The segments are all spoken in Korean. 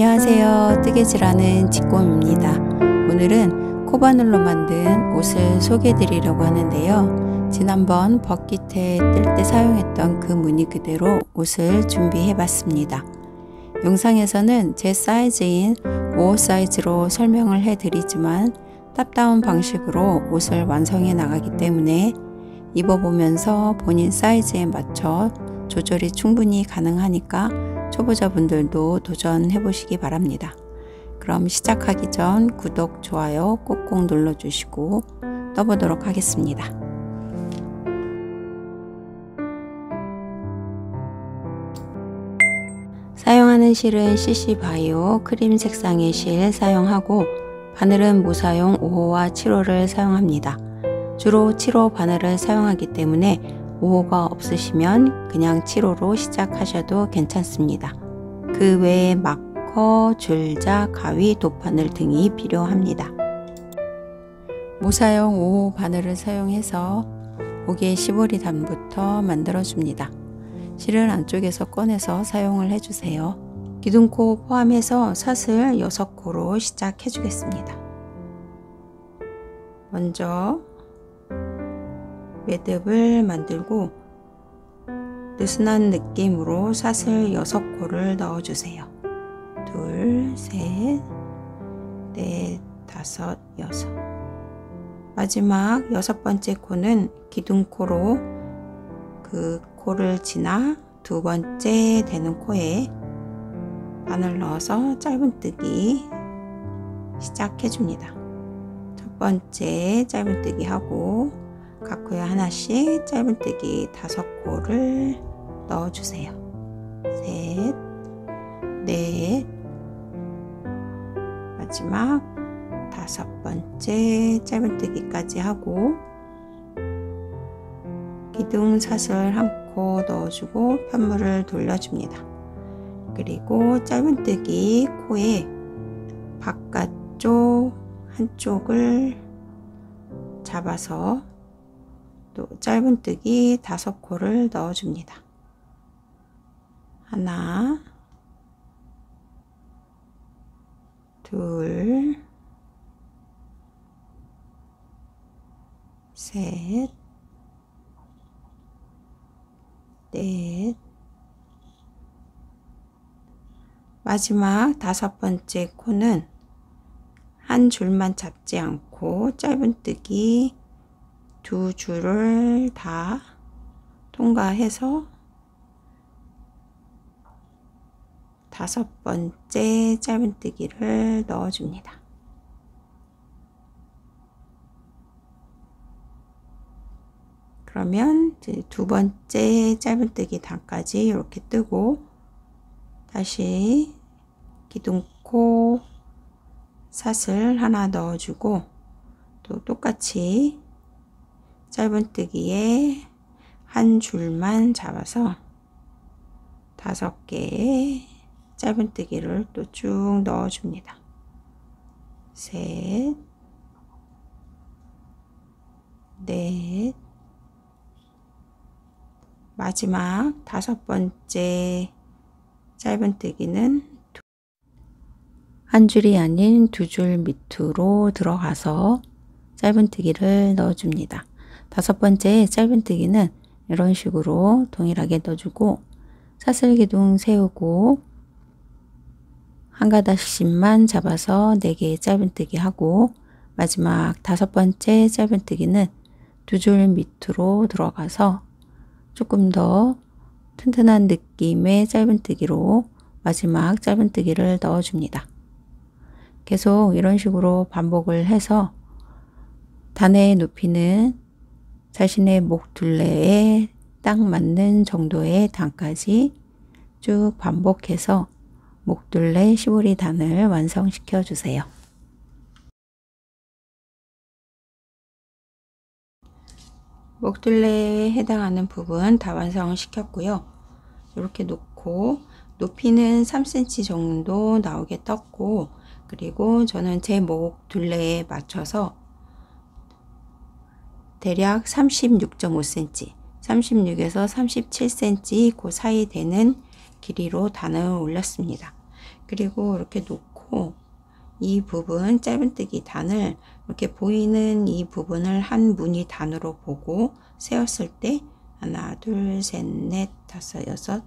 안녕하세요. 뜨개질하는 지꼼입니다. 오늘은 코바늘로 만든 옷을 소개해 드리려고 하는데요. 지난번 벚깃에 뜰 때 사용했던 그 무늬 그대로 옷을 준비해 봤습니다. 영상에서는 제 사이즈인 5호 사이즈로 설명을 해 드리지만 탑다운 방식으로 옷을 완성해 나가기 때문에 입어보면서 본인 사이즈에 맞춰 조절이 충분히 가능하니까 초보자분들도 도전해 보시기 바랍니다. 그럼 시작하기 전 구독, 좋아요 꼭꼭 눌러주시고 떠보도록 하겠습니다. 사용하는 실은 CC 바이오 크림 색상의 실 사용하고 바늘은 무사용 5호와 7호를 사용합니다. 주로 7호 바늘을 사용하기 때문에 5호가 없으시면 그냥 7호로 시작하셔도 괜찮습니다. 그 외에 마커, 줄자, 가위, 도바늘 등이 필요합니다. 무사용 5호 바늘을 사용해서 옥의 시보리 단부터 만들어줍니다. 실은 안쪽에서 꺼내서 사용을 해주세요. 기둥코 포함해서 사슬 6코로 시작해 주겠습니다. 먼저 매듭을 만들고 느슨한 느낌으로 사슬 6코를 넣어주세요. 둘, 셋, 넷, 다섯, 여섯. 마지막 6번째 코는 기둥코로 그 코를 지나 2번째 되는 코에 바늘 넣어서 짧은뜨기 시작해 줍니다. 첫 번째 짧은뜨기 하고 각 코에 하나씩 짧은뜨기 5코를 넣어주세요. 셋, 넷, 마지막 5번째 짧은뜨기까지 하고 기둥 사슬 1코 넣어주고 편물을 돌려줍니다. 그리고 짧은뜨기 코에 바깥쪽 한쪽을 잡아서 또 짧은뜨기 5코를 넣어줍니다. 하나, 둘, 셋, 넷, 마지막 5번째 코는 한 줄만 잡지 않고 짧은뜨기 2줄을 다 통과해서 5번째 짧은뜨기를 넣어줍니다. 그러면 2번째 짧은뜨기 단까지 이렇게 뜨고 다시 기둥코 사슬 하나 넣어주고 또 똑같이 짧은뜨기에 한 줄만 잡아서 5개의 짧은뜨기를 또 쭉 넣어줍니다. 셋, 넷, 마지막 5번째 짧은뜨기는 한 줄이 아닌 2줄 밑으로 들어가서 짧은뜨기를 넣어줍니다. 5번째 짧은뜨기는 이런 식으로 동일하게 넣어주고 사슬 기둥 세우고 한 가닥씩만 잡아서 4개의 짧은뜨기 하고 마지막 5번째 짧은뜨기는 2줄 밑으로 들어가서 조금 더 튼튼한 느낌의 짧은뜨기로 마지막 짧은뜨기를 넣어줍니다. 계속 이런 식으로 반복을 해서 단의 높이는 자신의 목 둘레에 딱 맞는 정도의 단까지 쭉 반복해서 목 둘레 시보리 단을 완성시켜 주세요. 목 둘레에 해당하는 부분 다 완성시켰고요. 이렇게 놓고 높이는 3cm 정도 나오게 떴고 그리고 저는 제 목 둘레에 맞춰서 대략 36.5cm 36에서 37cm 그 사이 되는 길이로 단을 올렸습니다. 그리고 이렇게 놓고 이 부분 짧은뜨기 단을 이렇게 보이는 이 부분을 한 무늬 단으로 보고 세웠을 때 하나, 둘, 셋, 넷, 다섯, 여섯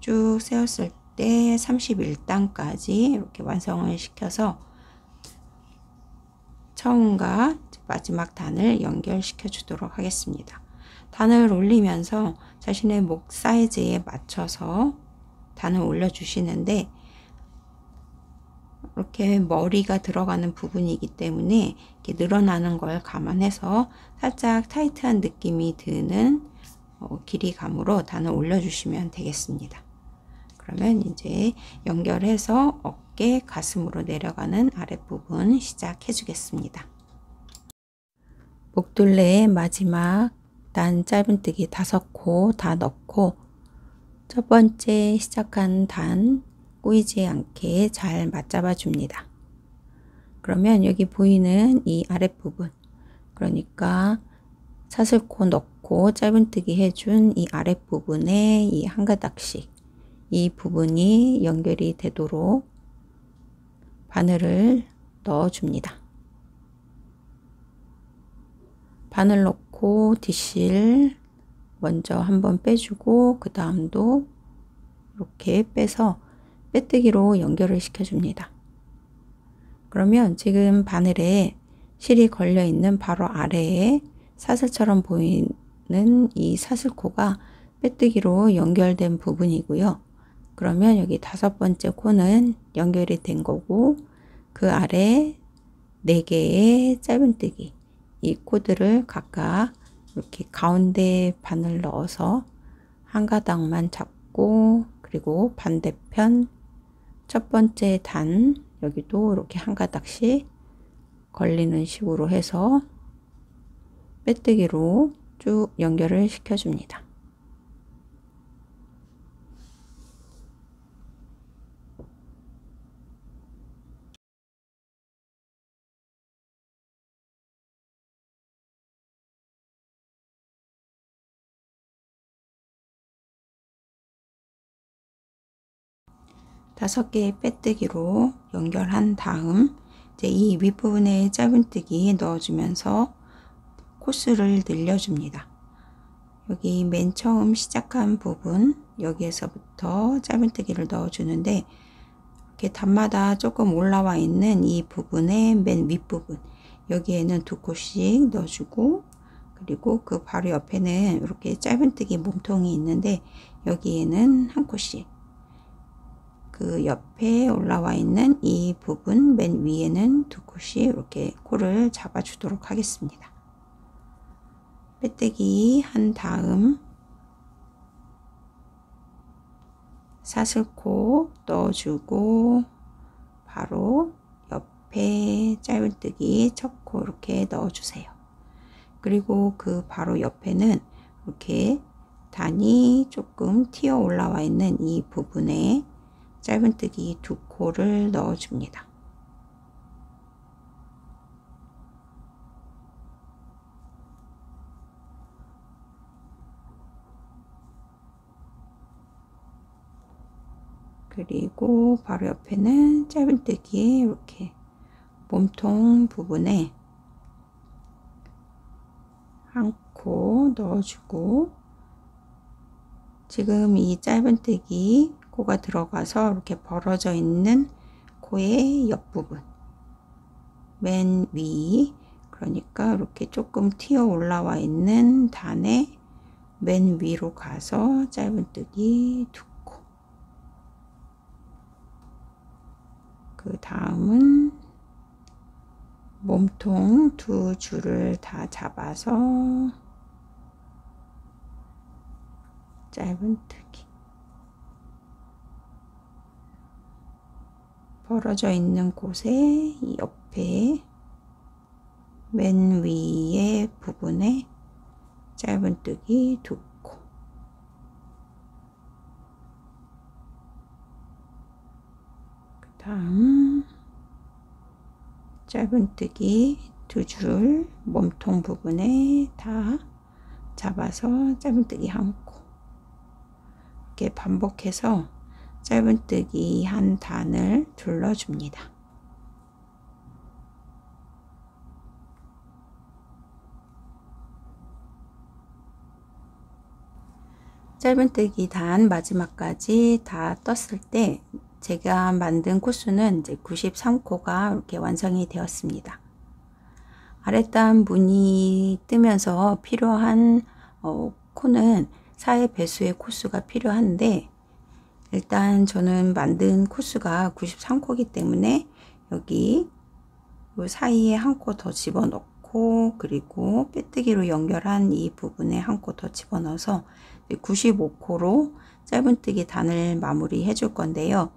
쭉 세웠을 때 31단까지 이렇게 완성을 시켜서 처음과 마지막 단을 연결시켜 주도록 하겠습니다. 단을 올리면서 자신의 목 사이즈에 맞춰서 단을 올려 주시는데 이렇게 머리가 들어가는 부분이기 때문에 이렇게 늘어나는 걸 감안해서 살짝 타이트한 느낌이 드는 길이감으로 단을 올려 주시면 되겠습니다. 그러면 이제 연결해서 어깨, 가슴으로 내려가는 아랫부분 시작해 주겠습니다. 목둘레의 마지막 단 짧은뜨기 5코 다 넣고 첫 번째 시작한 단 꼬이지 않게 잘 맞잡아 줍니다. 그러면 여기 보이는 이 아랫부분, 그러니까 사슬코 넣고 짧은뜨기 해준 이 아랫부분에 이 한 가닥씩 이 부분이 연결이 되도록 바늘을 넣어 줍니다. 바늘 넣고 뒷실 먼저 한번 빼주고 그 다음도 이렇게 빼서 빼뜨기로 연결을 시켜줍니다. 그러면 지금 바늘에 실이 걸려 있는 바로 아래에 사슬처럼 보이는 이 사슬코가 빼뜨기로 연결된 부분이고요. 그러면 여기 5번째 코는 연결이 된 거고 그 아래 4개의 짧은뜨기 이 코들을 각각 이렇게 가운데 바늘 넣어서 한 가닥만 잡고 그리고 반대편 첫 번째 단 여기도 이렇게 한 가닥씩 걸리는 식으로 해서 빼뜨기로 쭉 연결을 시켜줍니다. 다섯 개의 빼뜨기로 연결한 다음 이제 이 윗부분에 짧은뜨기 넣어주면서 코스를 늘려줍니다. 여기 맨 처음 시작한 부분 여기에서부터 짧은뜨기를 넣어주는데 이렇게 단마다 조금 올라와 있는 이 부분의 맨 윗부분 여기에는 2코씩 넣어주고 그리고 그 바로 옆에는 이렇게 짧은뜨기 몸통이 있는데 여기에는 한 코씩 그 옆에 올라와 있는 이 부분 맨 위에는 2코씩 이렇게 코를 잡아 주도록 하겠습니다. 빼뜨기 한 다음 사슬코 넣어주고 바로 옆에 짧은뜨기 첫 코 이렇게 넣어주세요. 그리고 그 바로 옆에는 이렇게 단이 조금 튀어 올라와 있는 이 부분에 짧은뜨기 2코를 넣어줍니다. 그리고 바로 옆에는 짧은뜨기 이렇게 몸통 부분에 한 코 넣어주고 지금 이 짧은뜨기 코가 들어가서 이렇게 벌어져 있는 코의 옆부분 맨 위 그러니까 이렇게 조금 튀어 올라와 있는 단의 맨 위로 가서 짧은뜨기 2코 그 다음은 몸통 2줄을 다 잡아서 짧은뜨기 벌어져 있는 곳에 이 옆에 맨 위에 부분에 짧은뜨기 2코 그 다음 짧은뜨기 2줄 몸통 부분에 다 잡아서 짧은뜨기 1코 이렇게 반복해서 짧은뜨기 한 단을 둘러줍니다. 짧은뜨기 단 마지막까지 다 떴을 때 제가 만든 코스는 이제 93코가 이렇게 완성이 되었습니다. 아랫단 무늬 뜨면서 필요한 코는 4의 배수의 코스가 필요한데, 일단 저는 만든 코스가 93코이기 때문에 여기 요 사이에 한 코 더 집어넣고, 그리고 빼뜨기로 연결한 이 부분에 한 코 더 집어넣어서 95코로 짧은뜨기 단을 마무리 해줄 건데요.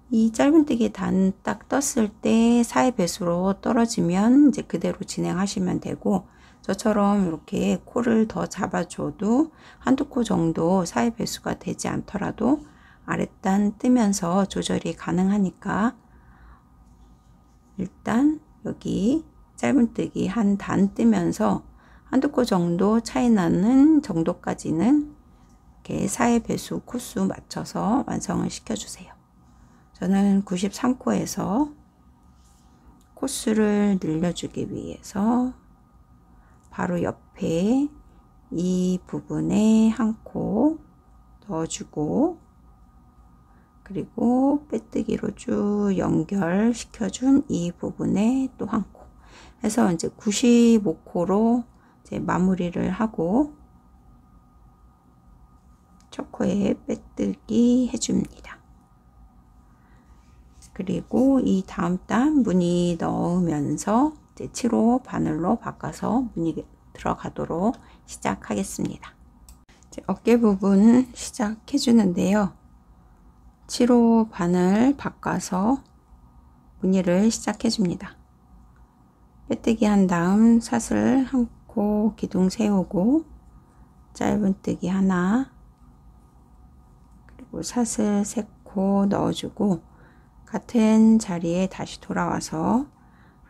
이 짧은뜨기 단 딱 떴을 때 4의 배수로 떨어지면 이제 그대로 진행하시면 되고, 저처럼 이렇게 코를 더 잡아줘도 한두 코 정도 4의 배수가 되지 않더라도 아랫단 뜨면서 조절이 가능하니까 일단 여기 짧은뜨기 한 단 뜨면서 한두 코 정도 차이 나는 정도까지는 이렇게 4의 배수 코수 맞춰서 완성을 시켜주세요. 저는 93코에서 코수를 늘려주기 위해서 바로 옆에 이 부분에 한 코 넣어주고, 그리고 빼뜨기로 쭉 연결시켜준 이 부분에 또 한 코 해서 이제 95코로 이제 마무리를 하고 첫 코에 빼뜨기 해줍니다. 그리고 이 다음 단 무늬 넣으면서 이제 7호 바늘로 바꿔서 무늬 들어가도록 시작하겠습니다. 이제 어깨 부분 시작해 주는데요. 7호 바늘 바꿔서 무늬를 시작해 줍니다. 빼뜨기 한 다음 사슬 한 코 기둥 세우고 짧은뜨기 하나, 그리고 사슬 3코 넣어주고 같은 자리에 다시 돌아와서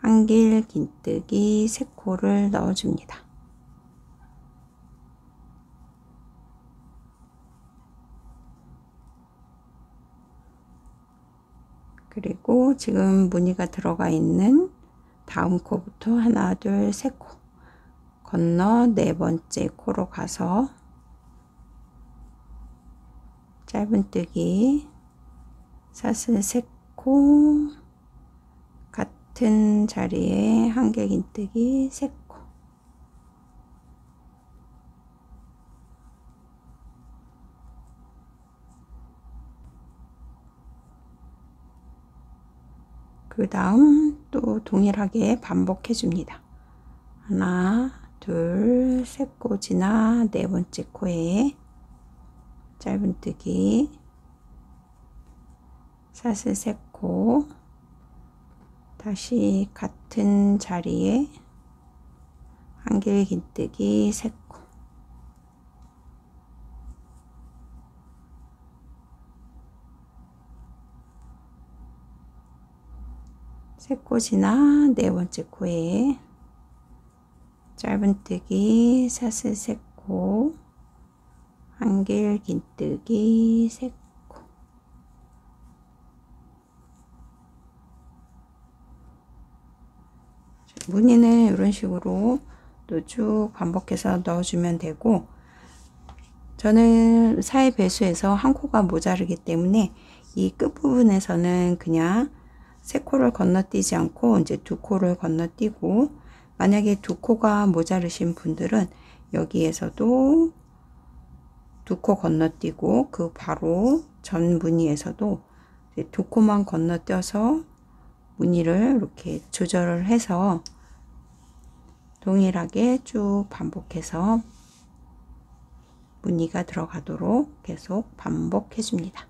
한길 긴뜨기 3코를 넣어줍니다. 그리고 지금 무늬가 들어가 있는 다음 코부터 하나, 둘, 3코 건너 4번째 코로 가서 짧은뜨기 사슬 3코 같은 자리에 한길 긴뜨기 3코, 그 다음 또 동일하게 반복해 줍니다. 하나, 둘, 3코 지나 4번째 코에 짧은뜨기 사슬 3코 다시 같은 자리에 한길 긴뜨기 3코, 세 코 지나 4번째 코에 짧은뜨기 사슬 3코 한길 긴뜨기 3코, 무늬는 이런 식으로 또 쭉 반복해서 넣어주면 되고, 저는 4의 배수에서 한 코가 모자르기 때문에 이 끝부분에서는 그냥 3코를 건너뛰지 않고 이제 2코를 건너뛰고, 만약에 2코가 모자르신 분들은 여기에서도 2코 건너뛰고 그 바로 전 무늬에서도 2코만 건너뛰어서 무늬를 이렇게 조절을 해서 동일하게 쭉 반복해서 무늬가 들어가도록 계속 반복해 줍니다.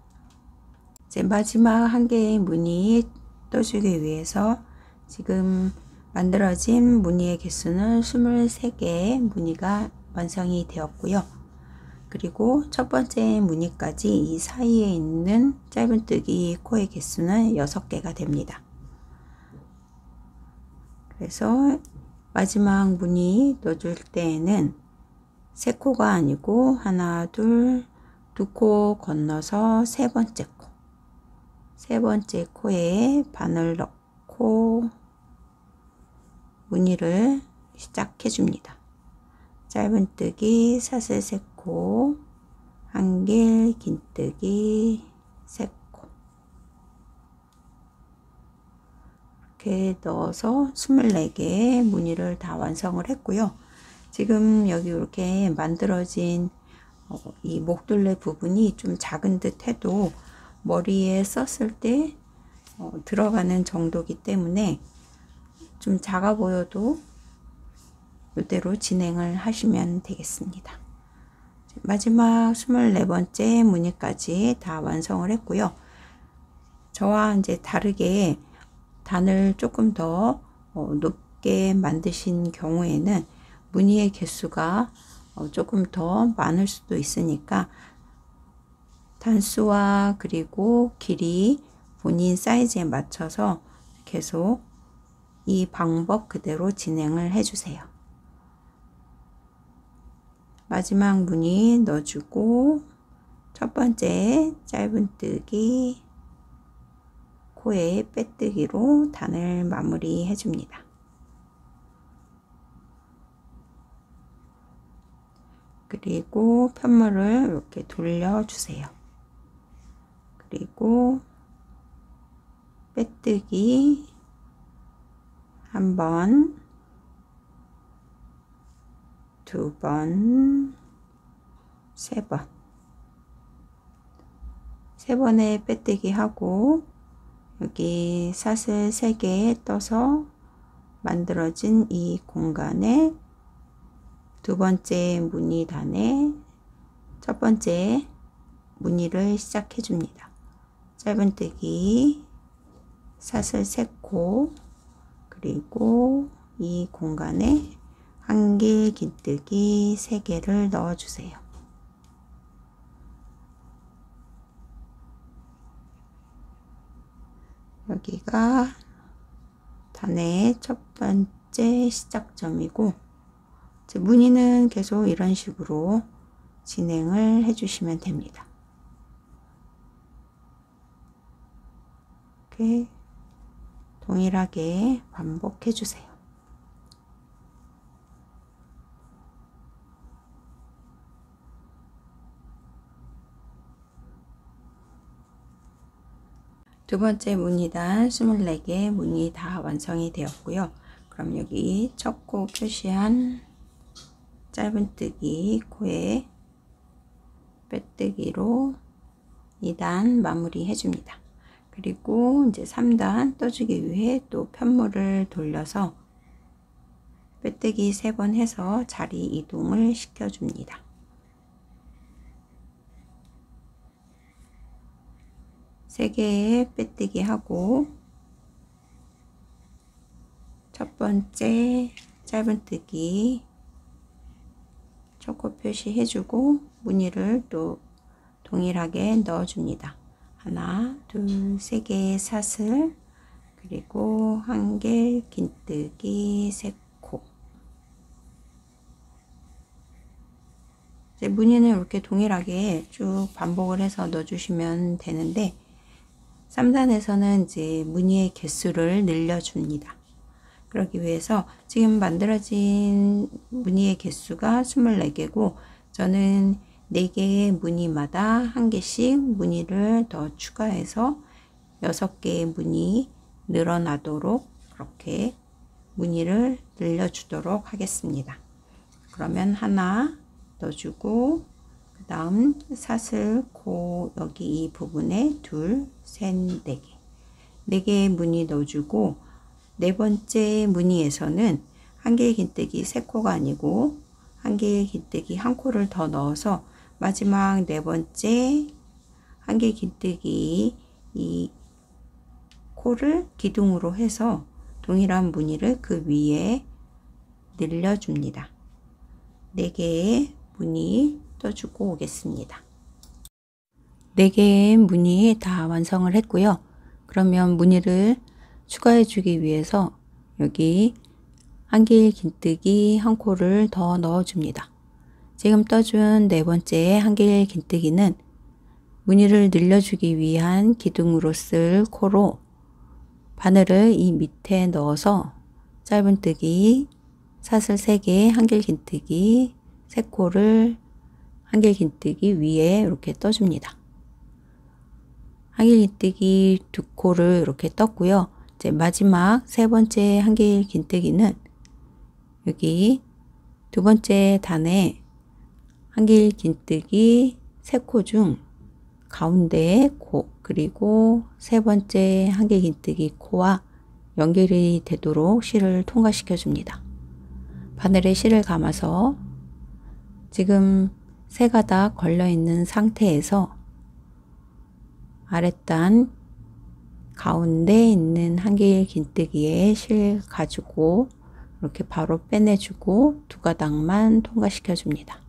이제 마지막 한 개의 무늬 떠주기 위해서 지금 만들어진 무늬의 개수는 23개의 무늬가 완성이 되었고요. 그리고 첫 번째 무늬까지 이 사이에 있는 짧은뜨기 코의 개수는 6개가 됩니다. 그래서 마지막 무늬 넣어줄 때에는 3코가 아니고 하나, 둘, 두 코 건너서 세 번째 코, 세 번째 코에 바늘 넣고 무늬를 시작해 줍니다. 짧은뜨기 사슬 3코, 한길 긴뜨기 3코 이렇게 넣어서 24개의 무늬를 다 완성을 했고요. 지금 여기 이렇게 만들어진 이 목둘레 부분이 좀 작은 듯 해도 머리에 썼을 때 들어가는 정도이기 때문에 좀 작아 보여도 이대로 진행을 하시면 되겠습니다. 마지막 24번째 무늬까지 다 완성을 했고요. 저와 이제 다르게 단을 조금 더 높게 만드신 경우에는 무늬의 개수가 조금 더 많을 수도 있으니까 단수와 그리고 길이 본인 사이즈에 맞춰서 계속 이 방법 그대로 진행을 해주세요. 마지막 무늬 넣어주고 첫 번째 짧은뜨기 코에 빼뜨기로 단을 마무리 해줍니다. 그리고 편물을 이렇게 돌려주세요. 그리고 빼뜨기 한 번, 두 번, 세 번. 세 번에 빼뜨기 하고 여기 사슬 3개 떠서 만들어진 이 공간에 두 번째 무늬단에 첫 번째 무늬를 시작해 줍니다. 짧은뜨기 사슬 3코 그리고 이 공간에 한길 긴뜨기 3개를 넣어 주세요. 여기가 단의 첫 번째 시작점이고 무늬는 계속 이런 식으로 진행을 해 주시면 됩니다. 이렇게 동일하게 반복해 주세요. 두 번째 무늬단 24개 무늬 다 완성이 되었고요. 그럼 여기 첫 코 표시한 짧은뜨기 코에 빼뜨기로 2단 마무리 해줍니다. 그리고 이제 3단 떠주기 위해 또 편물을 돌려서 빼뜨기 3번 해서 자리 이동을 시켜줍니다. 3개의 빼뜨기 하고 첫 번째 짧은뜨기 첫 코 표시 해주고 무늬를 또 동일하게 넣어줍니다. 하나, 둘, 3개의 사슬 그리고 한길 긴뜨기 3코. 이제 무늬는 이렇게 동일하게 쭉 반복을 해서 넣어주시면 되는데 3단에서는 이제 무늬의 개수를 늘려줍니다. 그러기 위해서 지금 만들어진 무늬의 개수가 24개고 저는 4개의 무늬마다 한 개씩 무늬를 더 추가해서 6개의 무늬 늘어나도록 그렇게 무늬를 늘려주도록 하겠습니다. 그러면 하나 넣어주고 그 다음 사슬 코 여기 이 부분에 둘, 셋, 4개 4개의 무늬 넣어주고 네 번째 무늬에서는 한길 긴뜨기 3코가 아니고 한길 긴뜨기 1코를 더 넣어서 마지막 네 번째 한길 긴뜨기 이 코를 기둥으로 해서 동일한 무늬를 그 위에 늘려줍니다. 4개의 무늬 떠주고 오겠습니다. 4개의 무늬 다 완성을 했고요. 그러면 무늬를 추가해 주기 위해서 여기 한길 긴뜨기 1코를 더 넣어 줍니다. 지금 떠준 네 번째 한길 긴뜨기는 무늬를 늘려주기 위한 기둥으로 쓸 코로 바늘을 이 밑에 넣어서 짧은뜨기, 사슬 3개, 한길긴뜨기, 3코를 한길긴뜨기 위에 이렇게 떠줍니다. 한길긴뜨기 2코를 이렇게 떴고요. 이제 마지막 3번째 한길긴뜨기는 여기 2번째 단에 한길긴뜨기 3코 중 가운데 코, 그리고 3번째 한길긴뜨기 코와 연결이 되도록 실을 통과시켜 줍니다. 바늘에 실을 감아서 지금 3가닥 걸려 있는 상태에서 아랫단 가운데 있는 한길긴뜨기에 실 가지고 이렇게 바로 빼내주고 2가닥만 통과시켜 줍니다.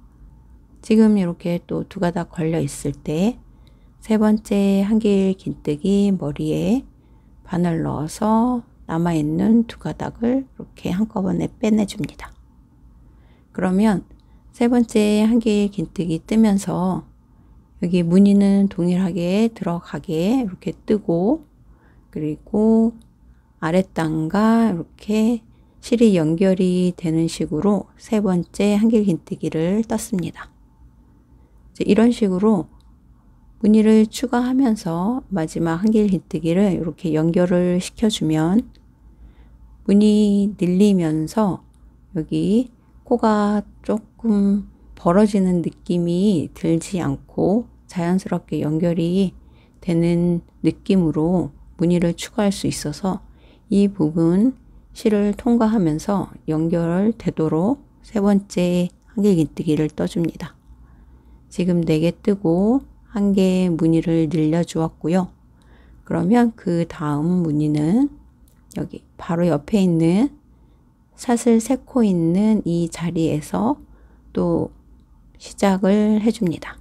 지금 이렇게 또 2가닥 걸려 있을 때 3번째 한길긴뜨기 머리에 바늘 넣어서 남아있는 2가닥을 이렇게 한꺼번에 빼내줍니다. 그러면 3번째 한길긴뜨기 뜨면서 여기 무늬는 동일하게 들어가게 이렇게 뜨고, 그리고 아랫단과 이렇게 실이 연결이 되는 식으로 3번째 한길긴뜨기를 떴습니다. 이런 식으로 무늬를 추가하면서 마지막 한길긴뜨기를 이렇게 연결을 시켜주면 무늬 늘리면서 여기 코가 조금 벌어지는 느낌이 들지 않고 자연스럽게 연결이 되는 느낌으로 무늬를 추가할 수 있어서 이 부분 실을 통과하면서 연결되도록 3번째 한길긴뜨기를 떠줍니다. 지금 4개 뜨고 1개 무늬를 늘려 주었고요. 그러면 그 다음 무늬는 여기 바로 옆에 있는 사슬 3코 있는 이 자리에서 또 시작을 해줍니다.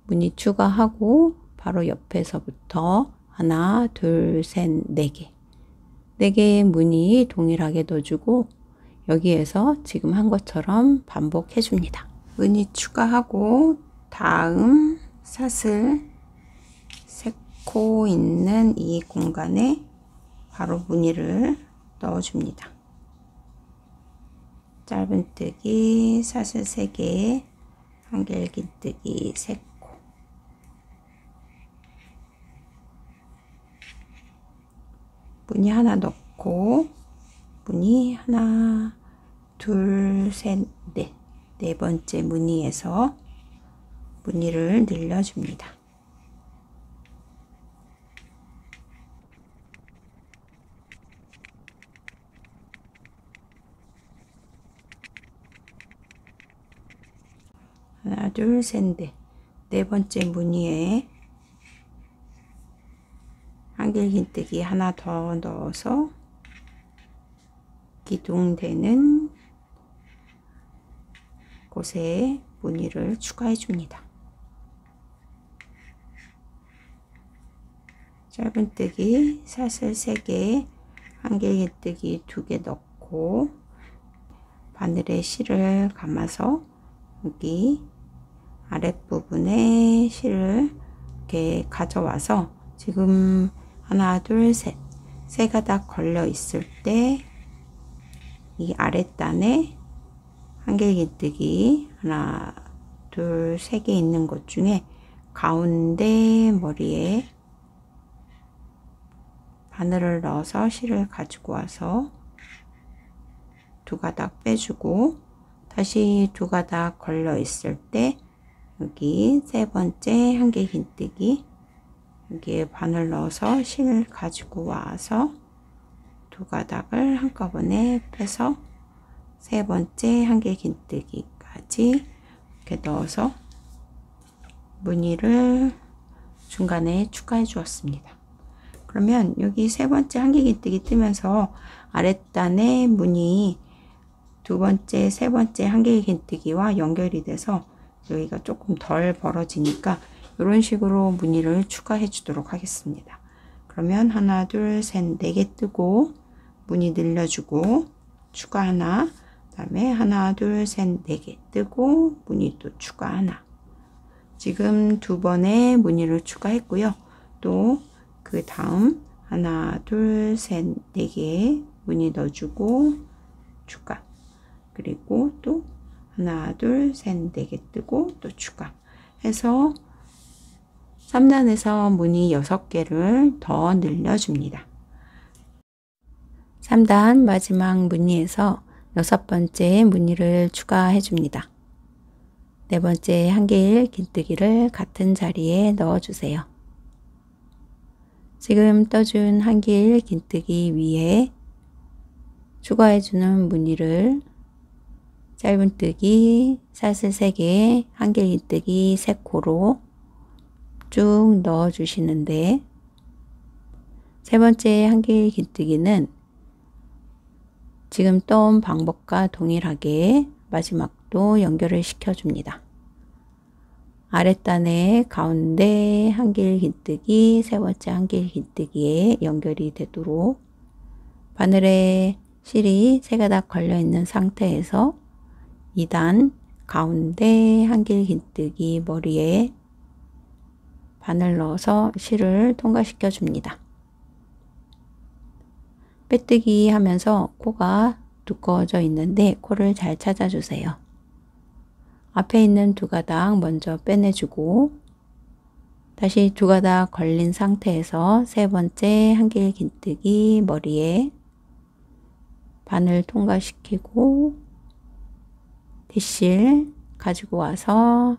무늬 추가하고 바로 옆에서부터 하나, 둘, 셋, 4개. 4개의 무늬 동일하게 넣어주고 여기에서 지금 한 것처럼 반복해 줍니다. 무늬 추가하고 다음 사슬 3코 있는 이 공간에 바로 무늬를 넣어줍니다. 짧은뜨기, 사슬 3개, 한길긴뜨기 3코. 무늬 하나 넣고 무늬 하나, 둘, 셋, 넷. 4번째 무늬에서 무늬를 늘려줍니다. 하나, 둘, 셋, 넷. 4번째 무늬에 한길긴뜨기 하나 더 넣어서 기둥되는 곳에 무늬를 추가해 줍니다. 짧은뜨기 사슬 3개, 한길긴뜨기 2개 넣고 바늘에 실을 감아서 여기 아랫부분에 실을 이렇게 가져와서 지금 하나, 둘, 셋, 3가닥 걸려 있을 때 이 아랫단에 한길긴뜨기 하나, 둘, 3개 있는 것 중에 가운데 머리에 바늘을 넣어서 실을 가지고 와서 2가닥 빼주고 다시 2가닥 걸려 있을 때 여기 3번째 한길긴뜨기 여기에 바늘 넣어서 실 가지고 와서 2가닥을 한꺼번에 빼서 3번째 한길긴뜨기까지 이렇게 넣어서 무늬를 중간에 추가해 주었습니다. 그러면 여기 3번째 한길긴뜨기 뜨면서 아랫단에 무늬 2번째, 3번째 한길긴뜨기와 연결이 돼서 여기가 조금 덜 벌어지니까 이런 식으로 무늬를 추가해 주도록 하겠습니다. 그러면 하나, 둘, 셋, 4개 뜨고 무늬 늘려주고 추가 하나, 그 다음에 하나, 둘, 셋, 4개 뜨고 무늬 또 추가 하나. 지금 2번의 무늬를 추가했고요. 또 그 다음 하나, 둘, 셋, 4개의 무늬 넣어주고 추가. 그리고 또 하나, 둘, 셋, 4개 뜨고 또 추가. 해서 3단에서 무늬 6개를 더 늘려줍니다. 3단 마지막 무늬에서 6번째 무늬를 추가해 줍니다. 4번째 한길 긴뜨기를 같은 자리에 넣어 주세요. 지금 떠준 한길 긴뜨기 위에 추가해 주는 무늬를 짧은뜨기 사슬 3개, 한길 긴뜨기 3코로 쭉 넣어 주시는데, 세 번째 한길 긴뜨기는 지금 떠온 방법과 동일하게 마지막도 연결을 시켜줍니다. 아랫단의 가운데 한길 긴뜨기, 세 번째 한길 긴뜨기에 연결이 되도록 바늘에 실이 3가닥 걸려 있는 상태에서 2단 가운데 한길 긴뜨기 머리에 바늘 넣어서 실을 통과시켜 줍니다. 빼뜨기 하면서 코가 두꺼워져 있는데 코를 잘 찾아주세요. 앞에 있는 2가닥 먼저 빼내주고 다시 2가닥 걸린 상태에서 세 번째 한길 긴뜨기 머리에 바늘 통과시키고 빗실 가지고 와서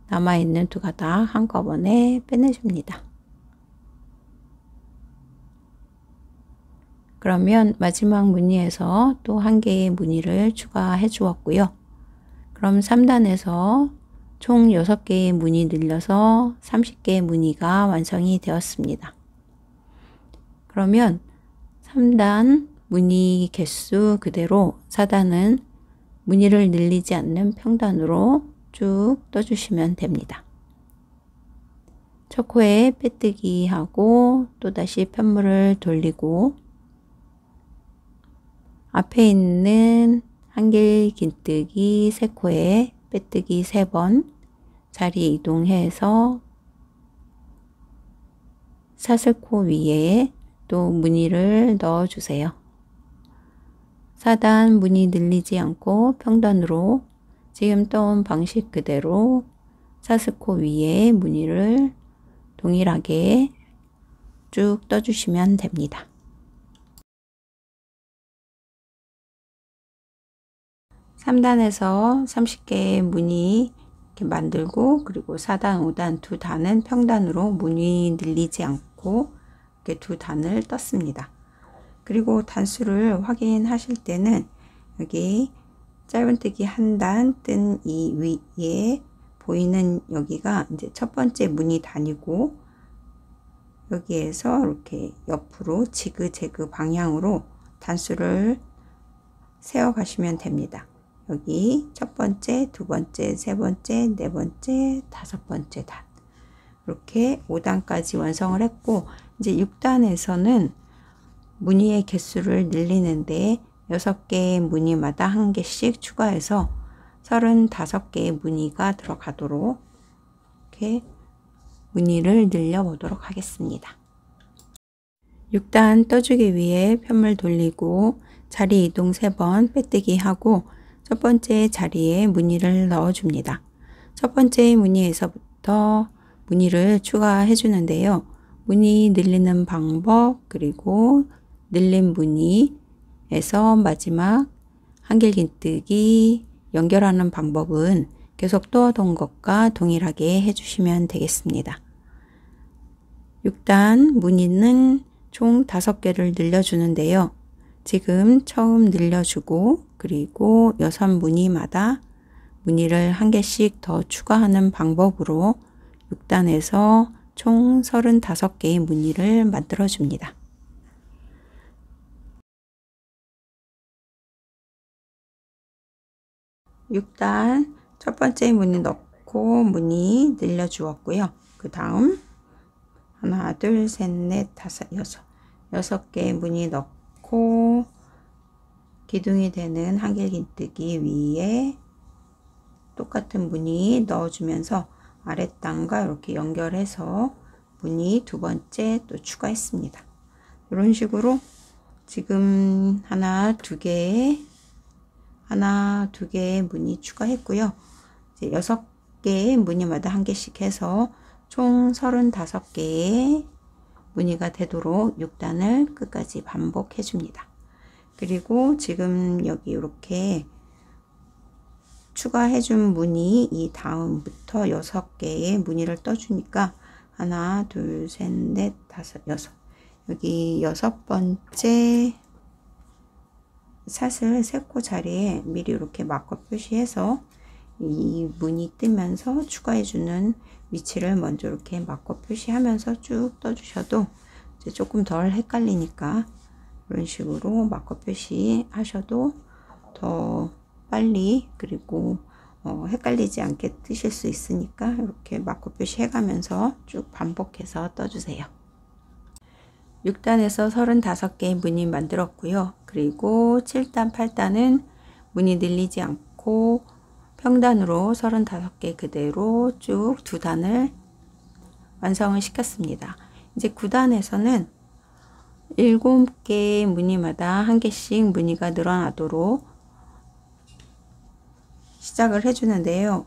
남아있는 2가닥 한꺼번에 빼내줍니다. 그러면 마지막 무늬에서 또 1개의 무늬를 추가해 주었고요. 그럼 3단에서 총 6개의 무늬 늘려서 30개의 무늬가 완성이 되었습니다. 그러면 3단 무늬 개수 그대로 4단은 무늬를 늘리지 않는 평단으로 쭉 떠주시면 됩니다. 첫 코에 빼뜨기 하고 또다시 편물을 돌리고 앞에 있는 한길 긴뜨기 3코에 빼뜨기 3번 자리 이동해서 사슬코 위에 또 무늬를 넣어 주세요. 4단 무늬 늘리지 않고 평단으로 지금 떠온 방식 그대로 사슬코 위에 무늬를 동일하게 쭉 떠주시면 됩니다. 3단에서 30개의 무늬 이렇게 만들고, 그리고 4단, 5단, 2단은 평단으로 무늬 늘리지 않고 이렇게 2단을 떴습니다. 그리고 단수를 확인하실 때는 여기 짧은뜨기 1단 뜬 이 위에 보이는 여기가 이제 첫 번째 무늬 단이고, 여기에서 이렇게 옆으로 지그재그 방향으로 단수를 세워 가시면 됩니다. 여기 첫 번째, 두 번째, 세 번째, 네 번째, 다섯 번째 단, 이렇게 5단까지 완성을 했고, 이제 6단에서는 무늬의 개수를 늘리는데 6개의 무늬마다 1개씩 추가해서 35개의 무늬가 들어가도록 이렇게 무늬를 늘려 보도록 하겠습니다. 6단 떠주기 위해 편물 돌리고 자리 이동 3번 빼뜨기 하고 첫 번째 자리에 무늬를 넣어 줍니다. 첫 번째 무늬에서부터 무늬를 추가해 주는데요. 무늬 늘리는 방법, 그리고 늘린 무늬에서 마지막 한길 긴뜨기 연결하는 방법은 계속 떠오던 것과 동일하게 해주시면 되겠습니다. 6단 무늬는 총 5개를 늘려주는데요. 지금 처음 늘려주고 그리고 6무늬마다 무늬를 1개씩 더 추가하는 방법으로 6단에서 총 35개의 무늬를 만들어 줍니다. (6단) 첫 번째 무늬 넣고 무늬 늘려 주었고요. 그 다음 하나, 둘, 셋, 넷, 다섯, 여섯 개의 무늬 넣고 기둥이 되는 한길 긴뜨기 위에 똑같은 무늬 넣어주면서 아랫단과 이렇게 연결해서 무늬 두 번째 또 추가했습니다. 이런 식으로 지금 하나, 두 개의 무늬 추가했고요. 이제 6개의 무늬마다 한 개씩 해서 총 35개의 무늬가 되도록 6단을 끝까지 반복해 줍니다. 그리고 지금 여기 이렇게 추가해 준 무늬 이 다음부터 6개의 무늬를 떠주니까 하나, 둘, 셋, 넷, 다섯, 여섯. 여기 6번째 사슬 세코 자리에 미리 이렇게 마커 표시해서 이 무늬 뜨면서 추가해 주는 위치를 먼저 이렇게 마커 표시하면서 쭉 떠주셔도 이제 조금 덜 헷갈리니까 이런 식으로 마커 표시 하셔도 더 빨리 그리고 헷갈리지 않게 뜨실 수 있으니까 이렇게 마커 표시 해가면서 쭉 반복해서 떠주세요. 6단에서 35개의 무늬 만들었고요. 그리고 7단, 8단은 무늬 늘리지 않고 평단으로 35개 그대로 쭉 2단을 완성을 시켰습니다. 이제 9단에서는 7개의 무늬마다 한 개씩 무늬가 늘어나도록 시작을 해주는데요.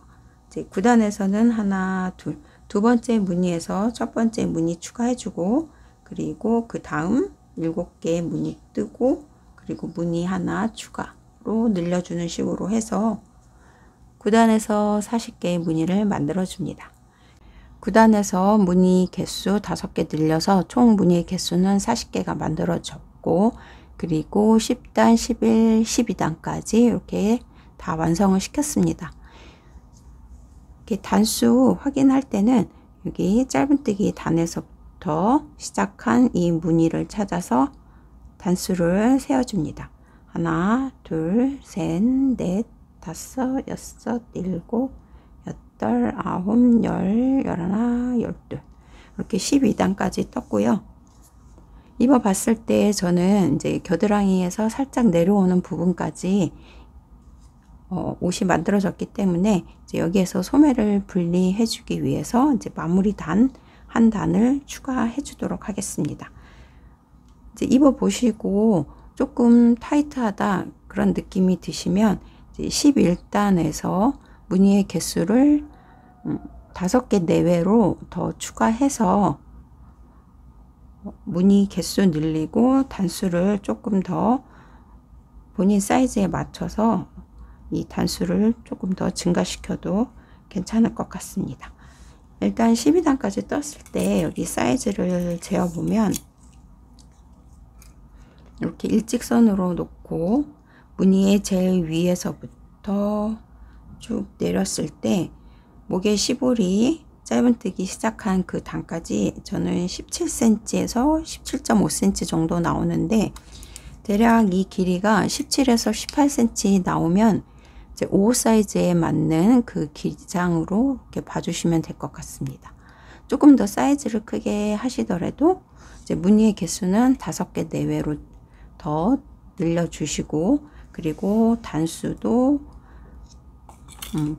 이제 9단에서는 하나, 둘, 두 번째 무늬에서 첫 번째 무늬 추가해주고 그리고 그 다음 7개의 무늬 뜨고 그리고 무늬 하나 추가로 늘려주는 식으로 해서 9단에서 40개의 무늬를 만들어 줍니다. 9단에서 무늬 개수 5개 늘려서 총 무늬 개수는 40개가 만들어졌고 그리고 10단, 11, 12단까지 이렇게 다 완성을 시켰습니다. 이렇게 단수 확인할 때는 여기 짧은뜨기 단에서부터 시작한 이 무늬를 찾아서 단수를 세워줍니다. 하나, 둘, 셋, 넷, 다섯, 여섯, 일곱, 여덟, 아홉, 열, 열하나, 열둘 이렇게 12단까지 떴고요. 입어봤을 때 저는 이제 겨드랑이에서 살짝 내려오는 부분까지 옷이 만들어졌기 때문에 이제 여기에서 소매를 분리해 주기 위해서 이제 마무리 단 한 단을 추가해 주도록 하겠습니다. 이제 입어 보시고 조금 타이트하다 그런 느낌이 드시면 이제 11단에서 무늬의 개수를 5개 내외로 더 추가해서 무늬 개수 늘리고 단수를 조금 더 본인 사이즈에 맞춰서 이 단수를 조금 더 증가시켜도 괜찮을 것 같습니다. 일단 12단까지 떴을 때 여기 사이즈를 재어보면 이렇게 일직선으로 놓고 무늬의 제일 위에서부터 쭉 내렸을 때 목의 시볼이 짧은뜨기 시작한 그 단까지 저는 17cm에서 17.5cm 정도 나오는데 대략 이 길이가 17에서 18cm 나오면 이제 옷 사이즈에 맞는 그 기장으로 이렇게 봐주시면 될 것 같습니다. 조금 더 사이즈를 크게 하시더라도 이제 무늬의 개수는 5개 내외로 더 늘려주시고 그리고 단수도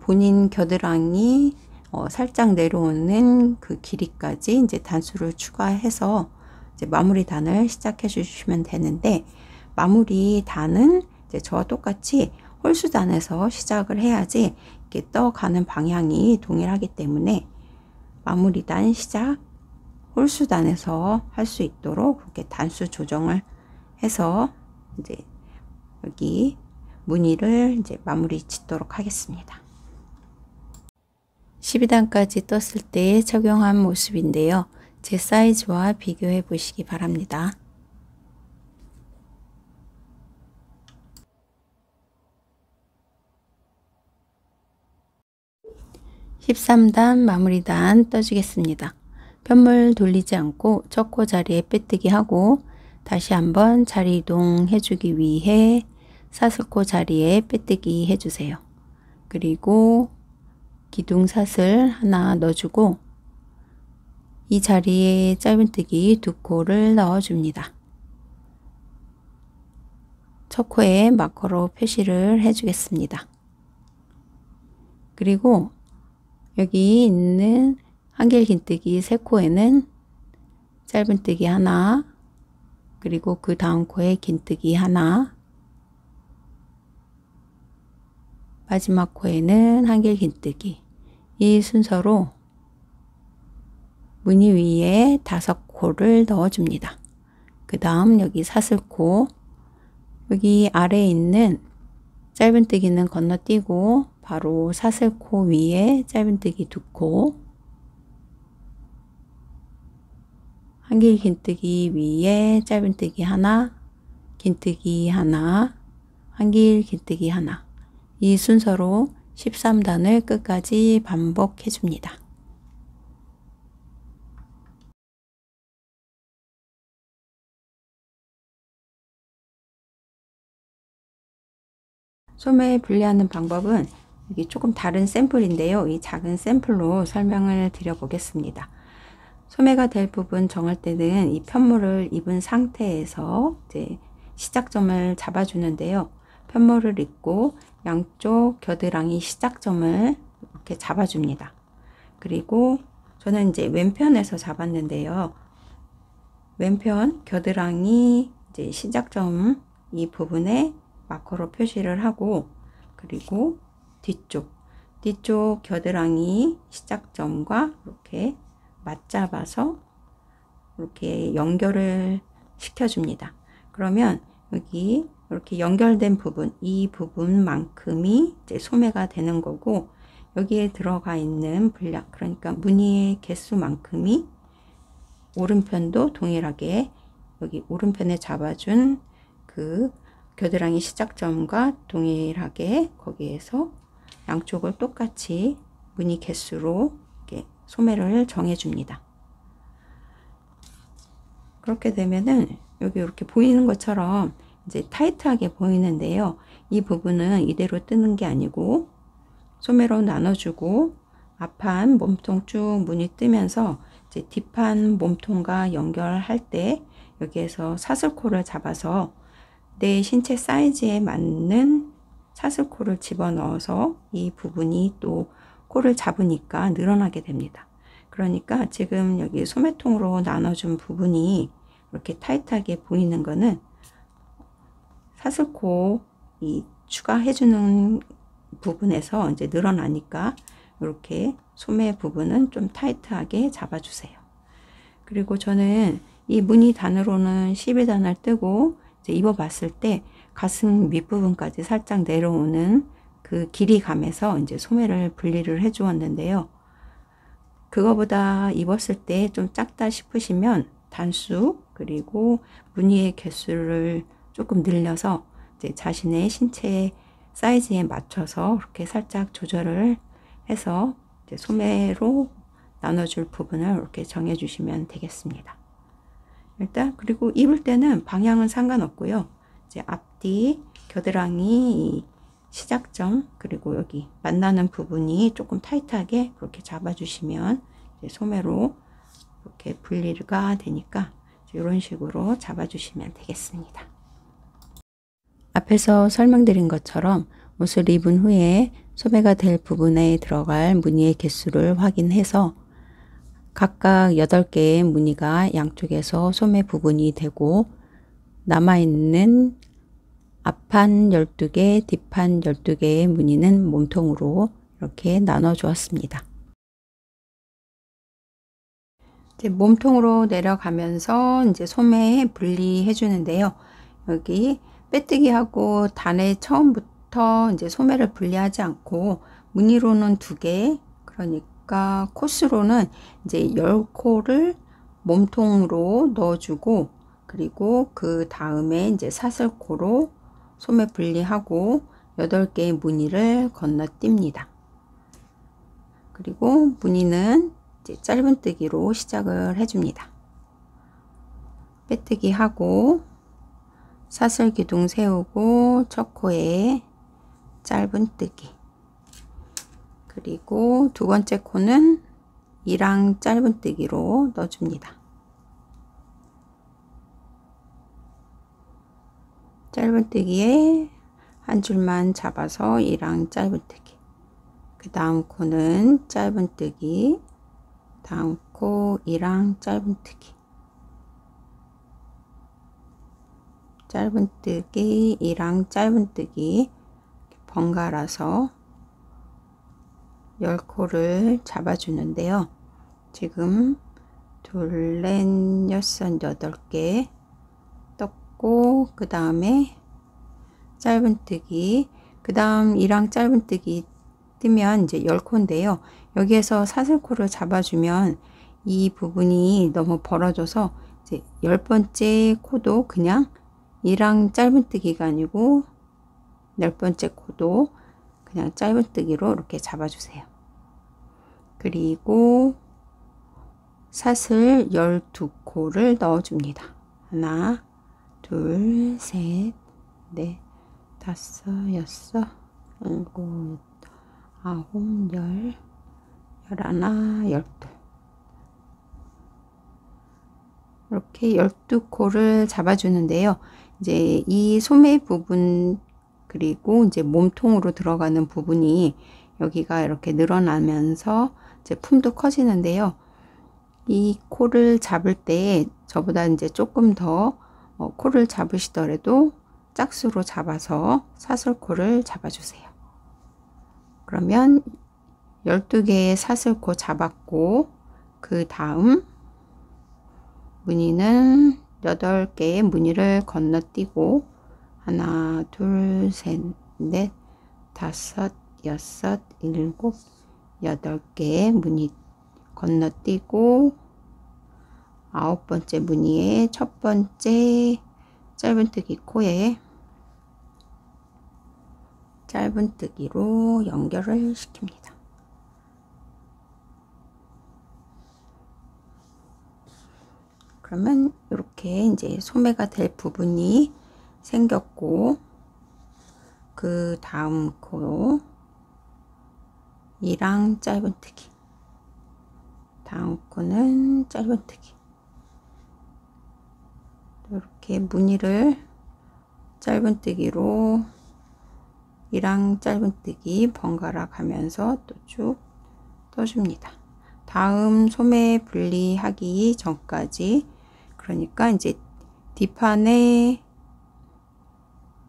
본인 겨드랑이 살짝 내려오는 그 길이까지 이제 단수를 추가해서 이제 마무리 단을 시작해 주시면 되는데 마무리 단은 이제 저와 똑같이 홀수단에서 시작을 해야지 이렇게 떠가는 방향이 동일하기 때문에 마무리 단 시작 홀수단에서 할 수 있도록 그렇게 단수 조정을 해서 이제 여기 무늬를 이제 마무리 짓도록 하겠습니다. 12단까지 떴을 때 착용한 모습인데요. 제 사이즈와 비교해 보시기 바랍니다. 13단 마무리단 떠주겠습니다. 편물 돌리지 않고 첫 코 자리에 빼뜨기 하고 다시 한번 자리 이동해 주기 위해 사슬코 자리에 빼뜨기 해주세요. 그리고 기둥사슬 하나 넣어주고 이 자리에 짧은뜨기 2코를 넣어줍니다. 첫 코에 마커로 표시를 해주겠습니다. 그리고 여기 있는 한길긴뜨기 3코에는 짧은뜨기 하나, 그리고 그 다음 코에 긴뜨기 하나, 마지막 코에는 한길긴뜨기, 이 순서로 무늬 위에 5코를 넣어줍니다. 그 다음 여기 사슬코, 여기 아래에 있는 짧은뜨기는 건너뛰고 바로 사슬코 위에 짧은뜨기 2코, 한길긴뜨기 위에 짧은뜨기 하나, 긴뜨기 하나, 한길긴뜨기 하나, 이 순서로 13단을 끝까지 반복해 줍니다. 소매 분리하는 방법은 이게 조금 다른 샘플인데요. 이 작은 샘플로 설명을 드려 보겠습니다. 소매가 될 부분 정할 때는 이 편물을 입은 상태에서 이제 시작점을 잡아주는데요. 편물을 입고 양쪽 겨드랑이 시작점을 이렇게 잡아줍니다. 그리고 저는 이제 왼편에서 잡았는데요. 왼편 겨드랑이 이제 시작점 이 부분에 마커로 표시를 하고, 그리고 뒤쪽 겨드랑이 시작점과 이렇게 맞잡아서 이렇게 연결을 시켜줍니다. 그러면 여기 이렇게 연결된 부분, 이 부분만큼이 이제 소매가 되는 거고, 여기에 들어가 있는 분량, 그러니까 무늬의 개수만큼이 오른편도 동일하게 여기 오른편에 잡아준 그 겨드랑이 시작점과 동일하게 거기에서 양쪽을 똑같이 무늬 개수로 이렇게 소매를 정해 줍니다. 그렇게 되면은 여기 이렇게 보이는 것처럼 이제 타이트하게 보이는데요. 이 부분은 이대로 뜨는 게 아니고 소매로 나눠주고 앞판 몸통 쭉 무늬 뜨면서 이제 뒷판 몸통과 연결할 때 여기에서 사슬코를 잡아서 내 신체 사이즈에 맞는 사슬코를 집어넣어서 이 부분이 또 코를 잡으니까 늘어나게 됩니다. 그러니까 지금 여기 소매통으로 나눠준 부분이 이렇게 타이트하게 보이는 거는 사슬코 이 추가해주는 부분에서 이제 늘어나니까 이렇게 소매 부분은 좀 타이트하게 잡아주세요. 그리고 저는 이 무늬 단으로는 12단을 뜨고 이제 입어봤을 때 가슴 윗부분까지 살짝 내려오는 그 길이감에서 이제 소매를 분리를 해 주었는데요. 그거보다 입었을 때 좀 작다 싶으시면 단수 그리고 무늬의 개수를 조금 늘려서 이제 자신의 신체 사이즈에 맞춰서 이렇게 살짝 조절을 해서 이제 소매로 나눠줄 부분을 이렇게 정해 주시면 되겠습니다. 일단 그리고 입을 때는 방향은 상관없고요. 이제 앞뒤 겨드랑이 시작점 그리고 여기 만나는 부분이 조금 타이트하게 그렇게 잡아주시면 이제 소매로 이렇게 분리가 되니까 이런 식으로 잡아주시면 되겠습니다. 앞에서 설명드린 것처럼 옷을 입은 후에 소매가 될 부분에 들어갈 무늬의 개수를 확인해서 각각 8개의 무늬가 양쪽에서 소매 부분이 되고 남아있는 앞판 12개, 뒷판 12개의 무늬는 몸통으로 이렇게 나눠 주었습니다. 이제 몸통으로 내려가면서 이제 소매 분리해 주는데요. 여기 빼뜨기하고 단에 처음부터 이제 소매를 분리하지 않고 무늬로는 2개, 그러니까 코스로는 이제 10코를 몸통으로 넣어주고, 그리고 그 다음에 이제 사슬코로 소매 분리하고 8개의 무늬를 건너뜁니다. 그리고 무늬는 이제 짧은뜨기로 시작을 해줍니다. 빼뜨기 하고 사슬 기둥 세우고 첫 코에 짧은뜨기, 그리고 두 번째 코는 이랑 짧은뜨기로 넣어줍니다. 짧은뜨기에 한 줄만 잡아서 이랑 짧은뜨기, 그 다음 코는 짧은뜨기, 다음 코 2랑 짧은뜨기, 짧은뜨기, 2랑 짧은뜨기 번갈아서 10코를 잡아주는데요. 지금 둘, 넷, 여섯, 8개 떴고, 그 다음에 짧은뜨기, 그 다음 2랑 짧은뜨기 뜨면 이제 10코인데요. 여기에서 사슬코를 잡아주면 이 부분이 너무 벌어져서 이제 10번째 코도 그냥 2랑 짧은뜨기가 아니고 10번째 코도 그냥 짧은뜨기로 이렇게 잡아주세요. 그리고 사슬 12코를 넣어줍니다. 하나, 둘, 셋, 넷, 다섯, 여섯, 일곱, 아홉, 열, 열하나, 열둘. 이렇게 12코를 잡아주는데요. 이제 이 소매 부분 그리고 이제 몸통으로 들어가는 부분이 여기가 이렇게 늘어나면서 이제 품도 커지는데요. 이 코를 잡을 때 저보다 이제 조금 더 코를 잡으시더라도 짝수로 잡아서 사슬코를 잡아주세요. 그러면 12개의 사슬코 잡았고, 그 다음 무늬는 8개의 무늬를 건너뛰고 하나, 둘, 셋, 넷, 다섯, 여섯, 일곱, 8개의 무늬 건너뛰고 9번째 무늬의 첫 번째 짧은뜨기 코에 짧은뜨기로 연결을 시킵니다. 그러면 이렇게 이제 소매가 될 부분이 생겼고, 그 다음 코 2랑 짧은뜨기, 다음 코는 짧은뜨기, 이렇게 무늬를 짧은뜨기로 2랑 짧은뜨기 번갈아 가면서 또 쭉 떠줍니다. 다음 소매 분리하기 전까지, 그러니까 이제 뒷판에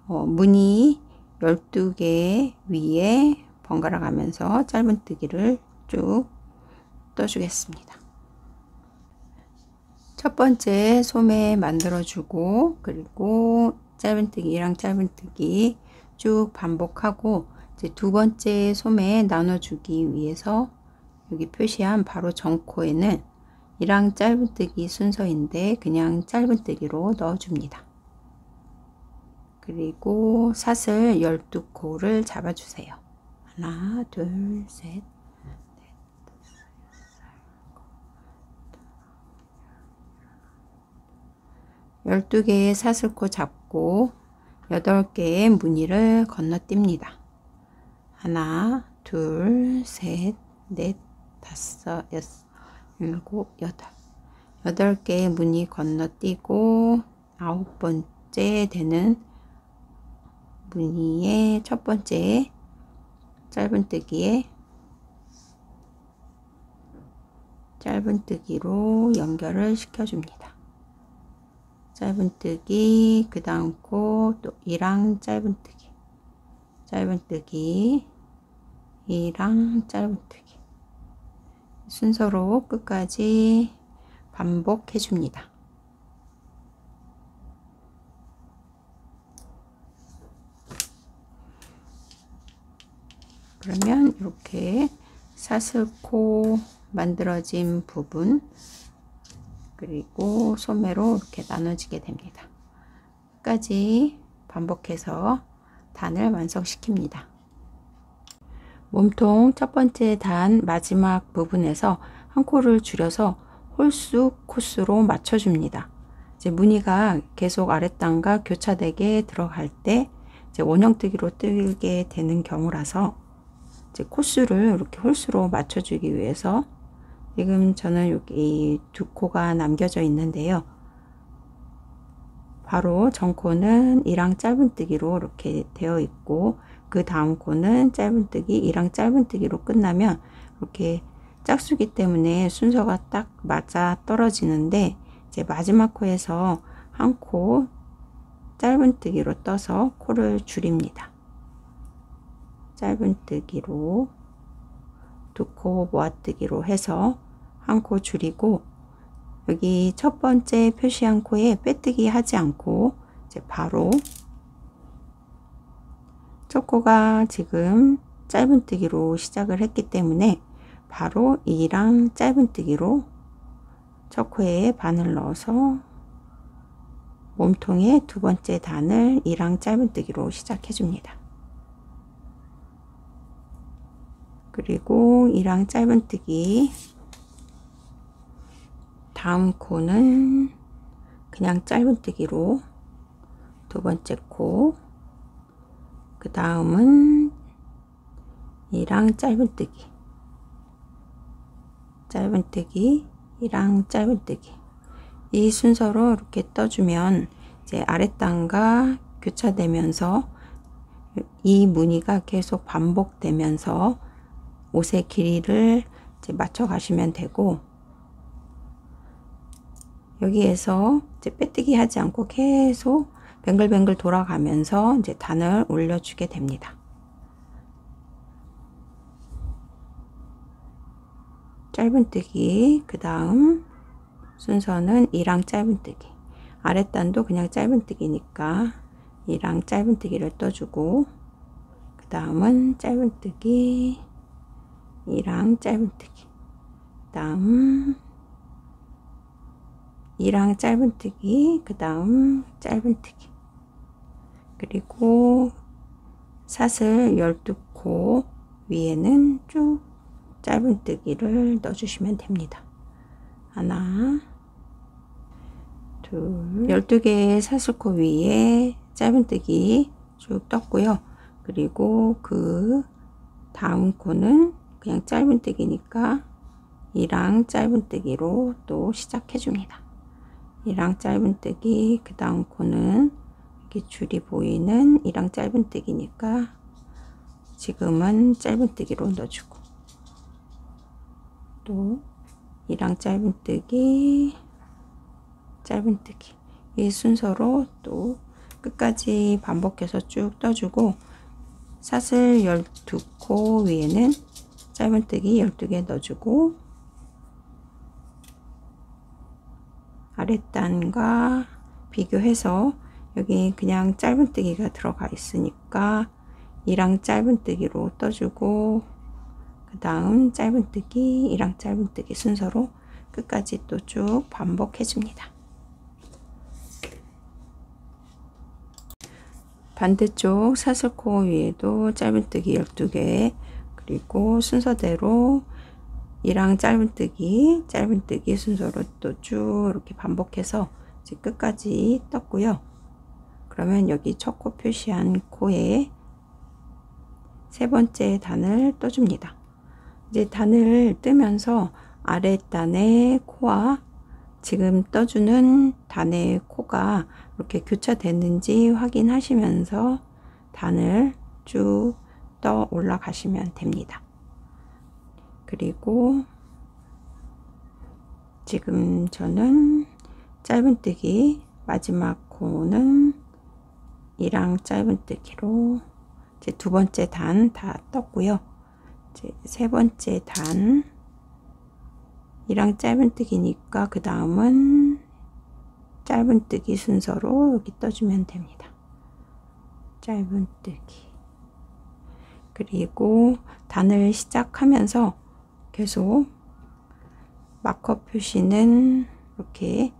무늬 12개 위에 번갈아 가면서 짧은뜨기를 쭉 떠주겠습니다. 첫 번째 소매 만들어 주고, 그리고 짧은뜨기랑 짧은뜨기 쭉 반복하고, 이제 두 번째 소매 나눠주기 위해서 여기 표시한 바로 전 코에는 2랑 짧은뜨기 순서인데 그냥 짧은뜨기로 넣어줍니다. 그리고 사슬 12코를 잡아주세요. 하나, 둘, 셋, 넷, 다섯, 여섯, 12개의 사슬코 잡고 8개의 무늬를 건너뜁니다. 하나, 둘, 셋, 넷, 다섯, 여섯, 일곱, 여덟. 8개의 무늬 건너뛰고 9번째 되는 무늬의 첫 번째 짧은뜨기로 연결을 시켜줍니다. 짧은뜨기, 그 다음 코 또 2랑 짧은뜨기, 짧은뜨기, 2랑 짧은뜨기 순서로 끝까지 반복해 줍니다. 그러면 이렇게 사슬코 만들어진 부분, 그리고 소매로 이렇게 나눠지게 됩니다. 끝까지 반복해서 단을 완성시킵니다. 몸통 첫 번째 단 마지막 부분에서 한 코를 줄여서 홀수 코스로 맞춰줍니다. 이제 무늬가 계속 아랫단과 교차되게 들어갈 때 이제 원형뜨기로 뜨게 되는 경우라서 이제 코스를 이렇게 홀수로 맞춰주기 위해서, 지금 저는 여기 두 코가 남겨져 있는데요. 바로 전 코는 2랑 짧은뜨기로 이렇게 되어 있고, 그 다음 코는 짧은뜨기, 2랑 짧은뜨기로 끝나면 이렇게 짝수기 때문에 순서가 딱 맞아 떨어지는데, 이제 마지막 코에서 한 코 짧은뜨기로 떠서 코를 줄입니다. 짧은뜨기로 두 코 모아뜨기로 해서 한 코 줄이고, 여기 첫 번째 표시한 코에 빼뜨기 하지 않고 이제 바로 첫 코가 지금 짧은뜨기로 시작을 했기 때문에 바로 2랑 짧은뜨기로 첫 코에 바늘 넣어서 몸통의 두 번째 단을 2랑 짧은뜨기로 시작해 줍니다. 그리고 2랑 짧은뜨기, 다음 코는 그냥 짧은뜨기로 두 번째 코, 그 다음은 2랑 짧은뜨기, 짧은뜨기, 2랑 짧은뜨기, 이 순서로 이렇게 떠주면 이제 아랫단과 교차되면서 이 무늬가 계속 반복되면서 옷의 길이를 이제 맞춰 가시면 되고, 여기에서 이제 빼뜨기 하지 않고 계속 뱅글뱅글 돌아가면서 이제 단을 올려주게 됩니다. 짧은뜨기, 그 다음 순서는 2랑 짧은뜨기, 아랫단도 그냥 짧은뜨기니까 2랑 짧은뜨기를 떠주고, 그 다음은 짧은뜨기, 2랑 짧은뜨기, 그 다음 2랑 짧은뜨기, 그 다음 짧은뜨기, 그리고 사슬 12코 위에는 쭉 짧은뜨기를 넣어주시면 됩니다. 하나, 둘, 12개의 사슬코 위에 짧은뜨기 쭉 떴고요. 그리고 그 다음 코는 그냥 짧은뜨기니까 2랑 짧은뜨기로 또 시작해 줍니다. 2랑 짧은뜨기, 그 다음 코는 이렇게 줄이 보이는 2랑 짧은뜨기니까 지금은 짧은뜨기로 넣어주고, 또 2랑 짧은뜨기, 짧은뜨기, 이 순서로 또 끝까지 반복해서 쭉 떠주고, 사슬 12코 위에는 짧은뜨기 12개 넣어주고, 아랫단과 비교해서 여기 그냥 짧은뜨기가 들어가 있으니까 2랑 짧은뜨기로 떠주고, 그 다음 짧은뜨기, 2랑 짧은뜨기 순서로 끝까지 또 쭉 반복해 줍니다. 반대쪽 사슬코 위에도 짧은뜨기 12개, 그리고 순서대로 2랑 짧은뜨기, 짧은뜨기 순서로 또 쭉 이렇게 반복해서 이제 끝까지 떴고요. 그러면 여기 첫 코 표시한 코에 세 번째 단을 떠줍니다. 이제 단을 뜨면서 아랫단의 코와 지금 떠주는 단의 코가 이렇게 교차됐는지 확인하시면서 단을 쭉 떠 올라가시면 됩니다. 그리고 지금 저는 짧은뜨기, 마지막 코는 2랑 짧은뜨기로 이제 두 번째 단 다 떴고요. 이제 세 번째 단 2랑 짧은뜨기니까 그 다음은 짧은뜨기 순서로 여기 떠주면 됩니다. 짧은뜨기, 그리고 단을 시작하면서 계속 마커 표시는 이렇게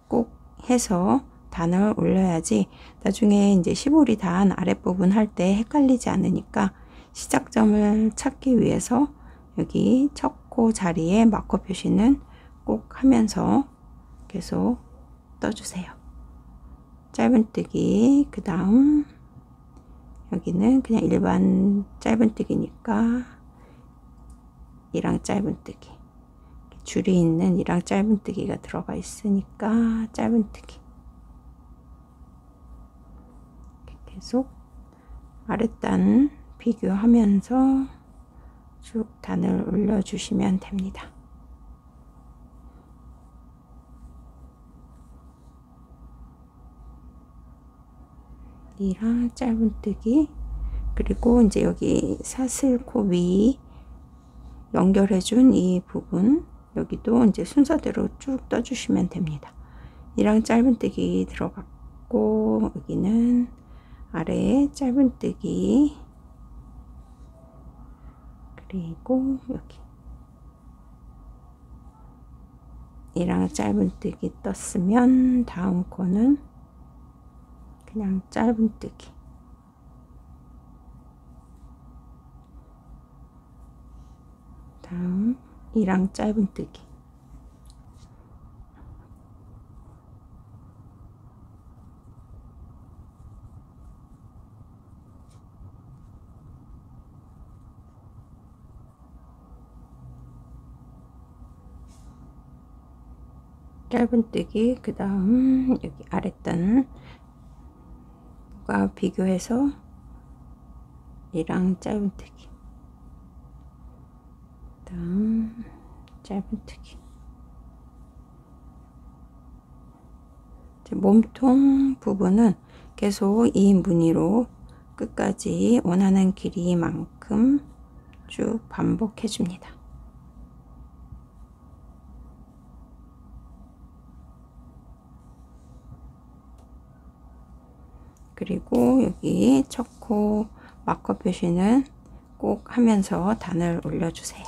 꼭 해서 단을 올려야지 나중에 이제 시보리 단 아랫부분 할 때 헷갈리지 않으니까 시작점을 찾기 위해서 여기 첫 코 자리에 마커 표시는 꼭 하면서 계속 떠주세요. 짧은뜨기, 그 다음 여기는 그냥 일반 짧은뜨기니까 2랑 짧은뜨기, 줄이 있는 2랑 짧은뜨기가 들어가 있으니까 짧은뜨기, 계속 아랫단 비교하면서 쭉 단을 올려주시면 됩니다. 이랑 짧은뜨기, 그리고 이제 여기 사슬코 위 연결해준 이 부분, 여기도 이제 순서대로 쭉 떠주시면 됩니다. 이랑 짧은뜨기 들어갔고, 여기는 아래에 짧은뜨기, 그리고 여기 이랑 짧은뜨기 떴으면 다음 코는 그냥 짧은뜨기, 다음 이랑 짧은뜨기, 짧은뜨기, 그 다음 여기 아랫단과 비교해서 이랑 짧은뜨기, 다음 짧은뜨기. 몸통 부분은 계속 이 무늬로 끝까지 원하는 길이만큼 쭉 반복해 줍니다. 그리고 여기 첫 코 마커 표시는 꼭 하면서 단을 올려주세요.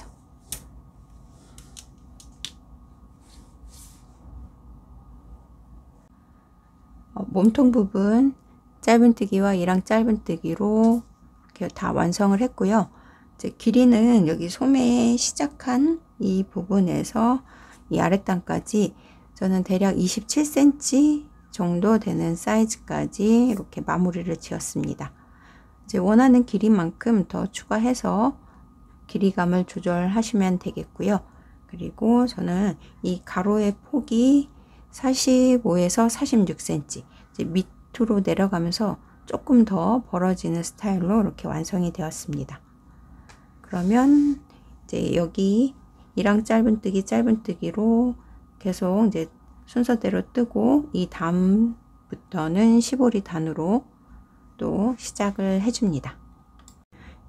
몸통 부분 짧은뜨기와 이랑 짧은뜨기로 이렇게 다 완성을 했고요. 이제 길이는 여기 소매 시작한 이 부분에서 이 아랫단까지 저는 대략 27cm 정도 되는 사이즈까지 이렇게 마무리를 지었습니다. 이제 원하는 길이만큼 더 추가해서 길이감을 조절하시면 되겠고요. 그리고 저는 이 가로의 폭이 45에서 46cm, 이제 밑으로 내려가면서 조금 더 벌어지는 스타일로 이렇게 완성이 되었습니다. 그러면 이제 여기 이랑 짧은뜨기로 계속 이제 순서대로 뜨고, 이 다음부터는 시보리 단으로 또 시작을 해줍니다.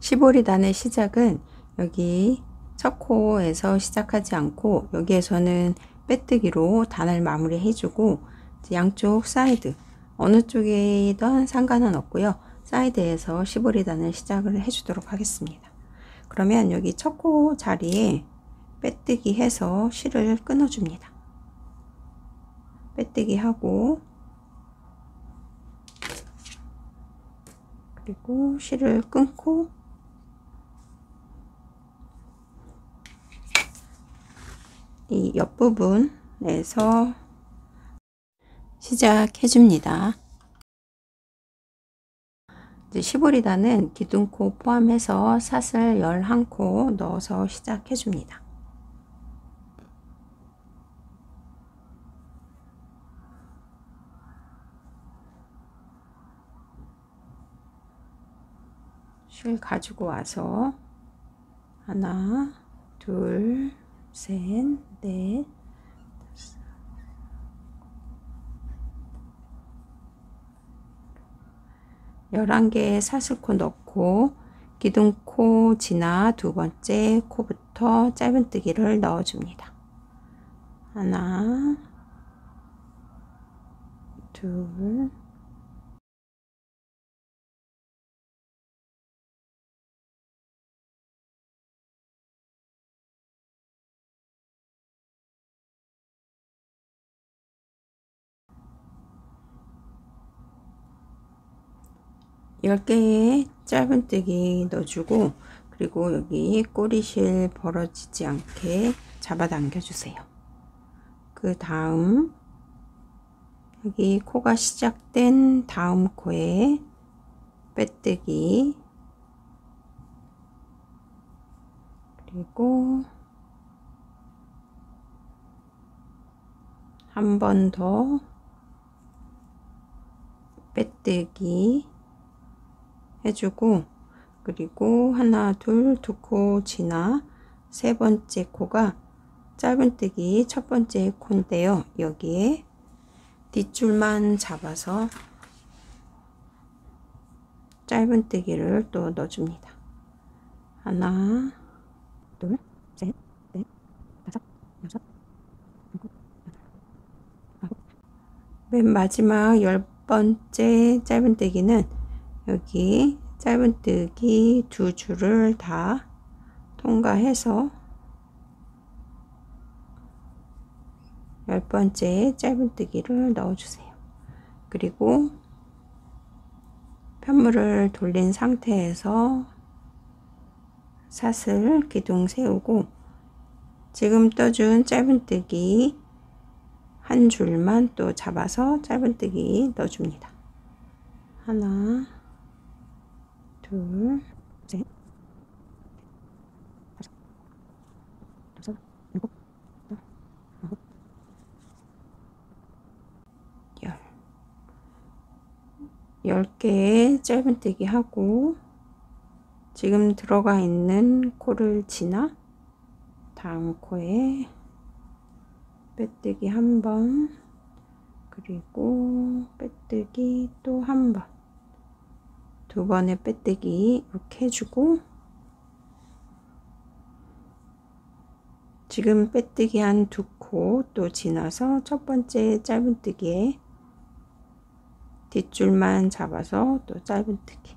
시보리 단의 시작은 여기 첫 코에서 시작하지 않고 여기에서는 빼뜨기로 단을 마무리 해주고, 양쪽 사이드 어느 쪽이든 상관은 없고요. 사이드에서 시보리 단을 시작을 해주도록 하겠습니다. 그러면 여기 첫 코 자리에 빼뜨기 해서 실을 끊어줍니다. 빼뜨기 하고, 그리고 실을 끊고, 이 옆부분에서 시작해 줍니다. 이제 시보리단은 기둥코 포함해서 사슬 11코 넣어서 시작해 줍니다. 실 가지고 와서 하나, 둘, 셋, 넷, 11개의 사슬코 넣고 기둥코 지나 두 번째 코부터 짧은뜨기를 넣어줍니다. 하나, 둘, 열 개의 짧은뜨기 넣어주고, 그리고 여기 꼬리실 벌어지지 않게 잡아당겨 주세요. 그 다음 여기 코가 시작된 다음 코에 빼뜨기, 그리고 한 번 더 빼뜨기 해주고, 그리고 하나, 둘, 두 코 지나 세 번째 코가 짧은뜨기 첫 번째 코인데요. 여기에 뒷줄만 잡아서 짧은뜨기를 또 넣어줍니다. 하나, 둘, 셋, 넷, 다섯, 여섯, 일곱, 여덟, 아홉. 맨 마지막 10번째 짧은뜨기는 여기 짧은뜨기 두 줄을 다 통과해서 10번째 짧은뜨기를 넣어주세요. 그리고 편물을 돌린 상태에서 사슬 기둥 세우고 지금 떠준 짧은뜨기 한 줄만 또 잡아서 짧은뜨기 넣어줍니다. 하나, 둘, 셋, 다섯, 여섯, 일곱, 여덟, 아홉, 열. 10개의 짧은뜨기 하고 지금 들어가 있는 코를 지나 다음 코에 빼뜨기 한 번, 그리고 빼뜨기 또 한 번, 두 번의 빼뜨기 이렇게 해주고 지금 빼뜨기 한 두 코 또 지나서 첫 번째 짧은뜨기에 뒷줄만 잡아서 또 짧은뜨기.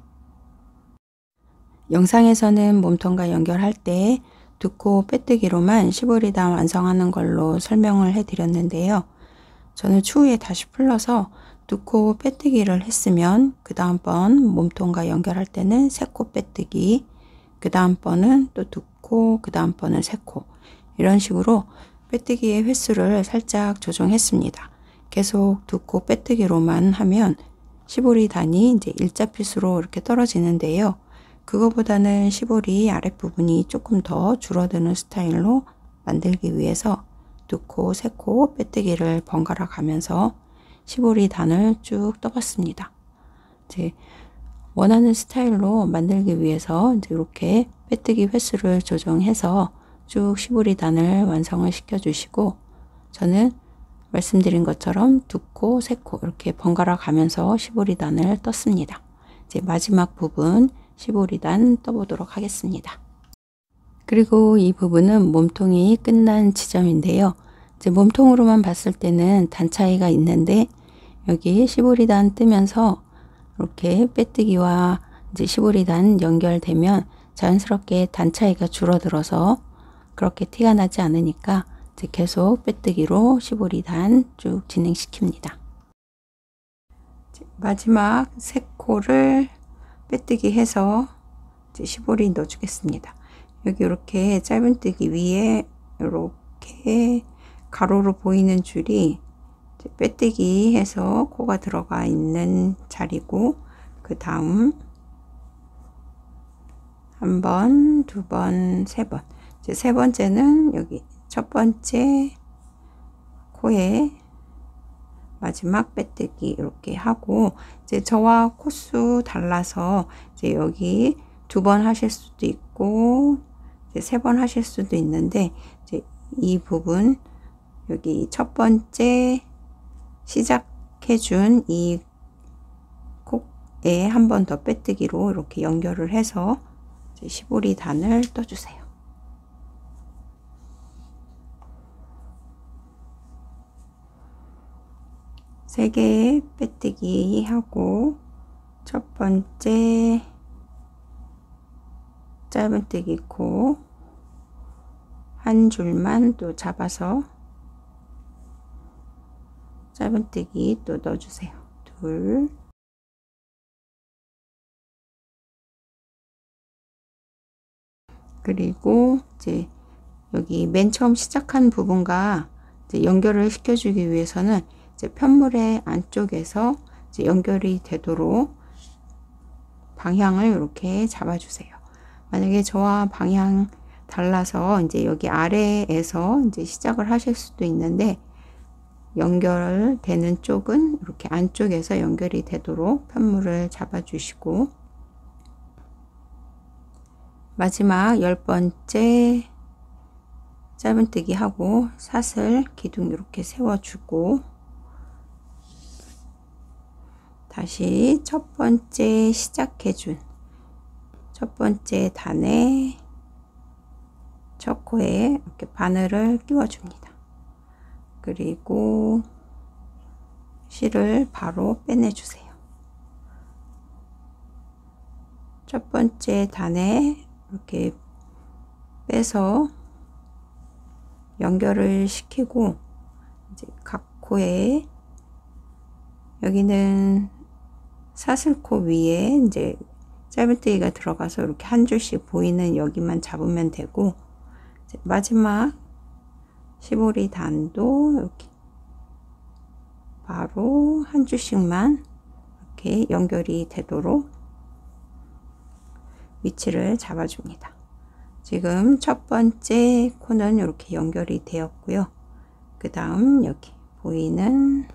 영상에서는 몸통과 연결할 때 두 코 빼뜨기로만 시보리단 완성하는 걸로 설명을 해 드렸는데요. 저는 추후에 다시 풀러서 두 코 빼뜨기를 했으면 그 다음번 몸통과 연결할 때는 세 코 빼뜨기, 그 다음번은 또 두 코, 그 다음번은 세 코, 이런 식으로 빼뜨기의 횟수를 살짝 조정했습니다. 계속 두 코 빼뜨기로만 하면 시보리단이 이제 일자핏으로 이렇게 떨어지는데요. 그거보다는 시보리 아랫부분이 조금 더 줄어드는 스타일로 만들기 위해서 두 코, 세 코 빼뜨기를 번갈아 가면서 시보리단을 쭉 떠봤습니다. 이제 원하는 스타일로 만들기 위해서 이제 이렇게 빼뜨기 횟수를 조정해서 쭉 시보리단을 완성을 시켜 주시고, 저는 말씀드린 것처럼 두 코, 세 코 이렇게 번갈아 가면서 시보리단을 떴습니다. 이제 마지막 부분 시보리단 떠보도록 하겠습니다. 그리고 이 부분은 몸통이 끝난 지점인데요. 이제 몸통으로만 봤을 때는 단 차이가 있는데 여기 시보리단 뜨면서 이렇게 빼뜨기와 이제 시보리단 연결되면 자연스럽게 단 차이가 줄어들어서 그렇게 티가 나지 않으니까 이제 계속 빼뜨기로 시보리단 쭉 진행시킵니다. 마지막 세 코를 빼뜨기 해서 이제 시보리 넣어 주겠습니다. 여기 이렇게 짧은뜨기 위에 이렇게 가로로 보이는 줄이 이제 빼뜨기 해서 코가 들어가 있는 자리고, 그 다음 한 번, 두 번, 세 번. 이제 세 번째는 여기 첫 번째 코에 마지막 빼뜨기 이렇게 하고, 이제 저와 코수 달라서 이제 여기 두 번 하실 수도 있고 이제 세 번 하실 수도 있는데, 이제 이 부분 여기 첫 번째 시작해 준 이 콕에 한 번 더 빼뜨기로 이렇게 연결을 해서 이제 시보리단을 떠주세요. 세 개의 빼뜨기 하고 첫 번째 짧은뜨기 코 한 줄만 또 잡아서 짧은뜨기 또 넣어주세요. 둘, 그리고 이제 여기 맨 처음 시작한 부분과 이제 연결을 시켜주기 위해서는 이제 편물의 안쪽에서 이제 연결이 되도록 방향을 이렇게 잡아주세요. 만약에 저와 방향 달라서 이제 여기 아래에서 이제 시작을 하실 수도 있는데, 연결되는 쪽은 이렇게 안쪽에서 연결이 되도록 편물을 잡아주시고, 마지막 10번째 짧은뜨기 하고 사슬 기둥 이렇게 세워주고 다시 첫 번째 시작해준 첫 번째 단에 첫 코에 이렇게 바늘을 끼워줍니다. 그리고 실을 바로 빼내주세요. 첫 번째 단에 이렇게 빼서 연결을 시키고 이제 각 코에 여기는 사슬코 위에 이제 짧은뜨기가 들어가서 이렇게 한 줄씩 보이는 여기만 잡으면 되고 마지막 시보리 단도 이렇게 바로 한 줄씩만 이렇게 연결이 되도록 위치를 잡아줍니다. 지금 첫 번째 코는 이렇게 연결이 되었고요. 그 다음 여기 보이는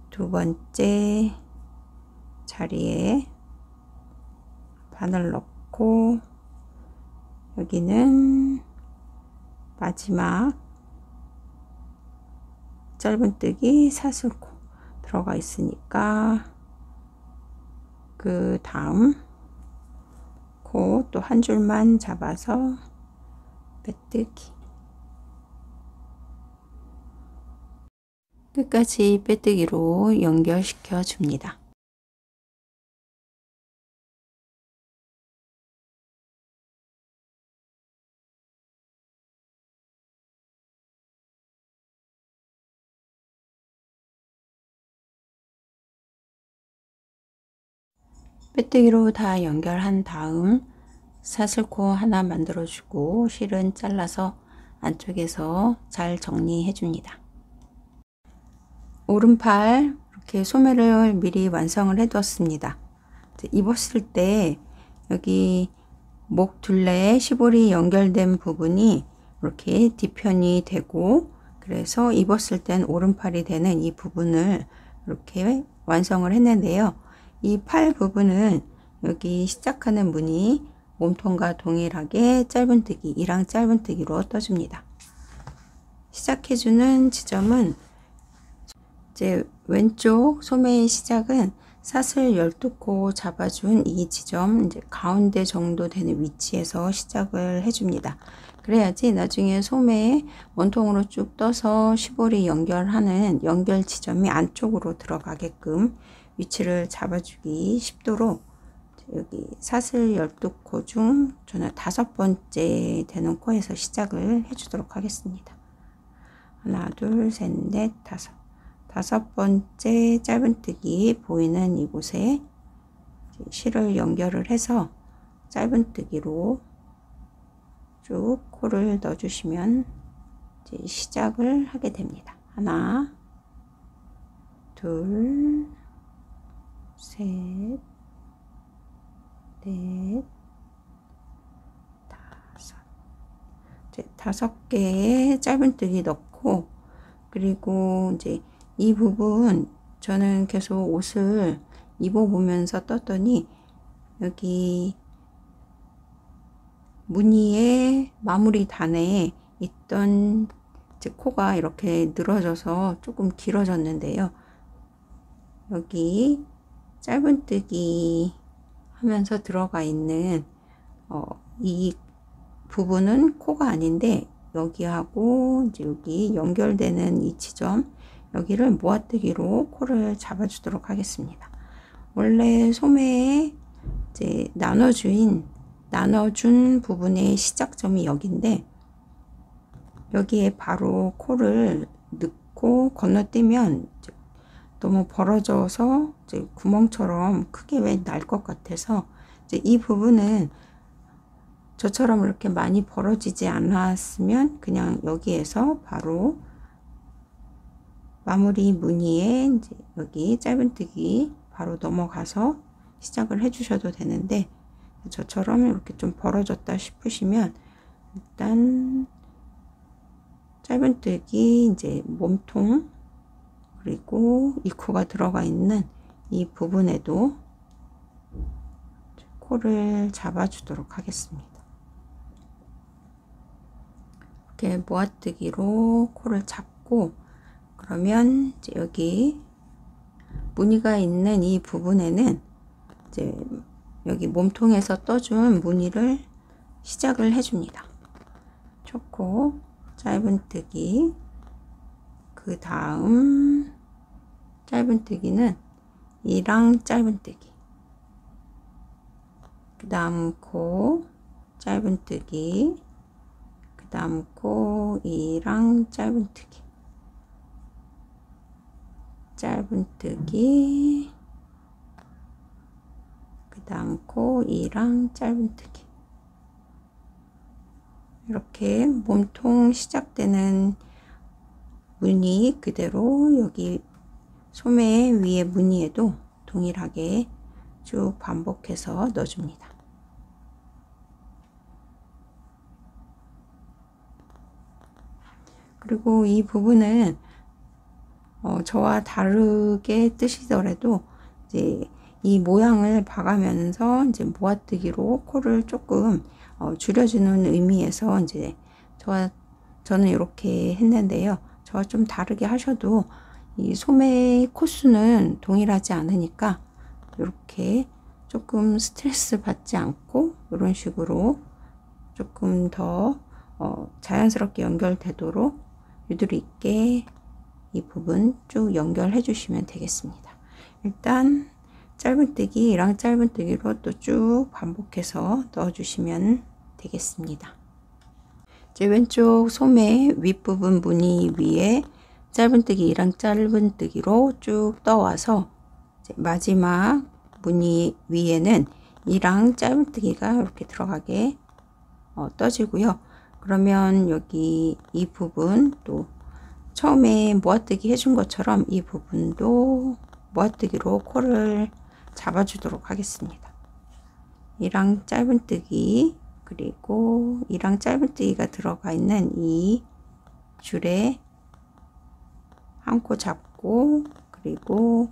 두 번째 자리에 바늘 넣고 여기는 마지막 짧은뜨기 사슬코 들어가 있으니까 그 다음 코 또 한 줄만 잡아서 빼뜨기 끝까지 빼뜨기로 연결시켜 줍니다. 빼뜨기로 다 연결한 다음 사슬코 하나 만들어 주고 실은 잘라서 안쪽에서 잘 정리해 줍니다. 오른팔 이렇게 소매를 미리 완성을 해 두었습니다. 입었을 때 여기 목 둘레에 시볼이 연결된 부분이 이렇게 뒤편이 되고 그래서 입었을 땐 오른팔이 되는 이 부분을 이렇게 완성을 했는데요. 이 팔 부분은 여기 시작하는 무늬 몸통과 동일하게 짧은뜨기, 이랑 짧은뜨기로 떠줍니다. 시작해주는 지점은 이제 왼쪽 소매의 시작은 사슬 12코 잡아준 이 지점 이제 가운데 정도 되는 위치에서 시작을 해줍니다. 그래야지 나중에 소매에 원통으로 쭉 떠서 시볼이 연결하는 연결 지점이 안쪽으로 들어가게끔 위치를 잡아주기 쉽도록 여기 사슬 12코 중 저는 5번째 되는 코에서 시작을 해주도록 하겠습니다. 하나, 둘, 셋, 넷, 다섯 번째 짧은뜨기 보이는 이곳에 실을 연결을 해서 짧은뜨기로 쭉 코를 넣어주시면 이제 시작을 하게 됩니다. 하나, 둘, 셋, 넷, 다섯 개의 짧은뜨기 넣고 그리고 이제 이 부분 저는 계속 옷을 입어보면서 떴더니 여기 무늬의 마무리 단에 있던 이제 코가 이렇게 늘어져서 조금 길어졌는데요. 여기 짧은뜨기 하면서 들어가 있는 이 부분은 코가 아닌데 여기하고 이제 여기 연결되는 이 지점 여기를 모아뜨기로 코를 잡아주도록 하겠습니다. 원래 소매에 이제 나눠준 부분의 시작점이 여기인데 여기에 바로 코를 넣고 건너뛰면 이제 너무 벌어져서 이제 구멍처럼 크게 왜 날 것 같아서 이제 이 부분은 저처럼 이렇게 많이 벌어지지 않았으면 그냥 여기에서 바로 마무리 무늬에 이제 여기 짧은뜨기 바로 넘어가서 시작을 해 주셔도 되는데 저처럼 이렇게 좀 벌어졌다 싶으시면 일단 짧은뜨기 이제 몸통 그리고 이 코가 들어가 있는 이 부분에도 코를 잡아주도록 하겠습니다. 이렇게 모아뜨기로 코를 잡고, 그러면 이제 여기 무늬가 있는 이 부분에는 이제 여기 몸통에서 떠준 무늬를 시작을 해줍니다. 초코 짧은뜨기, 그 다음 짧은뜨기는 이랑 짧은뜨기, 그 다음 코 짧은뜨기, 그 다음 코 이랑 짧은뜨기, 짧은뜨기, 그 다음 코 이랑 짧은뜨기. 이렇게 몸통 시작되는 무늬 그대로 여기 소매 위에 무늬에도 동일하게 쭉 반복해서 넣어줍니다. 그리고 이 부분은 저와 다르게 뜨시더라도 이제 이 모양을 봐가면서 이제 모아뜨기로 코를 조금 줄여주는 의미에서 이제 저는 이렇게 했는데요. 저와 좀 다르게 하셔도 이 소매의 코수는 동일하지 않으니까 이렇게 조금 스트레스 받지 않고 이런 식으로 조금 더 자연스럽게 연결되도록 유두리 있게 이 부분 쭉 연결해 주시면 되겠습니다. 일단 짧은뜨기랑 짧은뜨기로 또 쭉 반복해서 넣어 주시면 되겠습니다. 이제 왼쪽 소매 윗부분 무늬 위에 짧은뜨기랑 짧은뜨기로 쭉 떠와서 이제 마지막 무늬 위에는 이랑 짧은뜨기가 이렇게 들어가게 떠지고요. 그러면 여기 이 부분 또 처음에 모아뜨기 해준 것처럼 이 부분도 모아뜨기로 코를 잡아주도록 하겠습니다. 이랑 짧은뜨기, 그리고 이랑 짧은뜨기가 들어가 있는 이 줄에 한 코 잡고, 그리고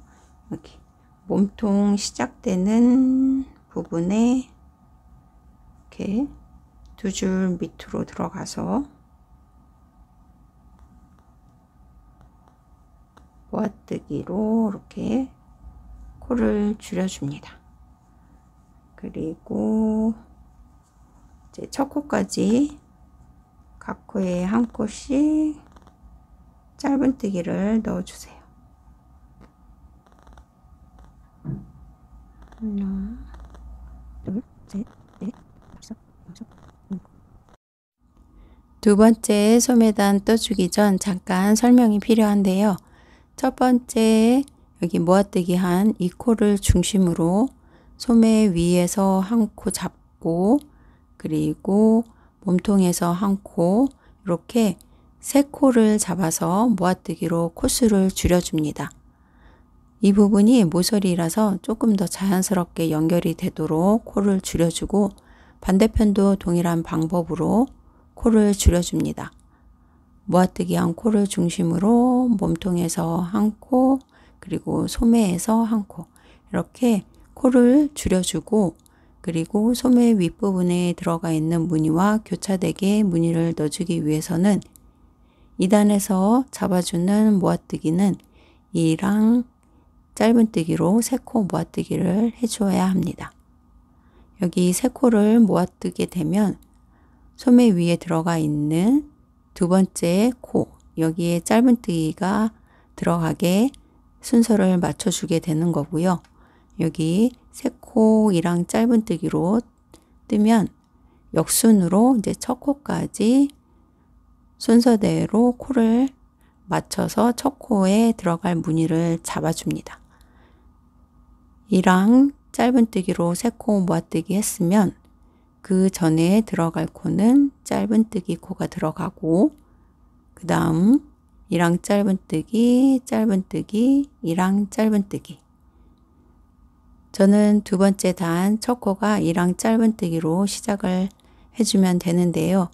여기 몸통 시작되는 부분에 이렇게 두 줄 밑으로 들어가서 모아뜨기로 이렇게 코를 줄여줍니다. 그리고 이제 첫 코까지 각 코에 한 코씩 짧은뜨기를 넣어주세요. 하나, 둘, 셋, 넷, 다섯, 여섯, 일곱. 두 번째 소매단 떠주기 전 잠깐 설명이 필요한데요. 첫 번째 여기 모아뜨기 한 이 코를 중심으로 소매 위에서 한 코 잡고, 그리고 몸통에서 한 코, 이렇게 세 코를 잡아서 모아뜨기로 코수를 줄여줍니다. 이 부분이 모서리라서 조금 더 자연스럽게 연결이 되도록 코를 줄여주고, 반대편도 동일한 방법으로 코를 줄여줍니다. 모아뜨기 한 코를 중심으로 몸통에서 한 코, 그리고 소매에서 한 코, 이렇게 코를 줄여주고, 그리고 소매 윗부분에 들어가 있는 무늬와 교차되게 무늬를 넣어주기 위해서는 2단에서 잡아주는 모아뜨기는 이랑 짧은뜨기로 3코 모아뜨기를 해주어야 합니다. 여기 3코를 모아뜨게 되면 소매 위에 들어가 있는 두 번째 코, 여기에 짧은뜨기가 들어가게 순서를 맞춰주게 되는 거고요. 여기 3코이랑 짧은뜨기로 뜨면 역순으로 이제 첫 코까지 순서대로 코를 맞춰서 첫 코에 들어갈 무늬를 잡아줍니다. 이랑 짧은뜨기로 3코 모아뜨기 했으면 그 전에 들어갈 코는 짧은뜨기 코가 들어가고, 그 다음 이랑 짧은뜨기, 짧은뜨기, 이랑 짧은뜨기. 저는 두 번째 단 첫 코가 이랑 짧은뜨기로 시작을 해주면 되는데요.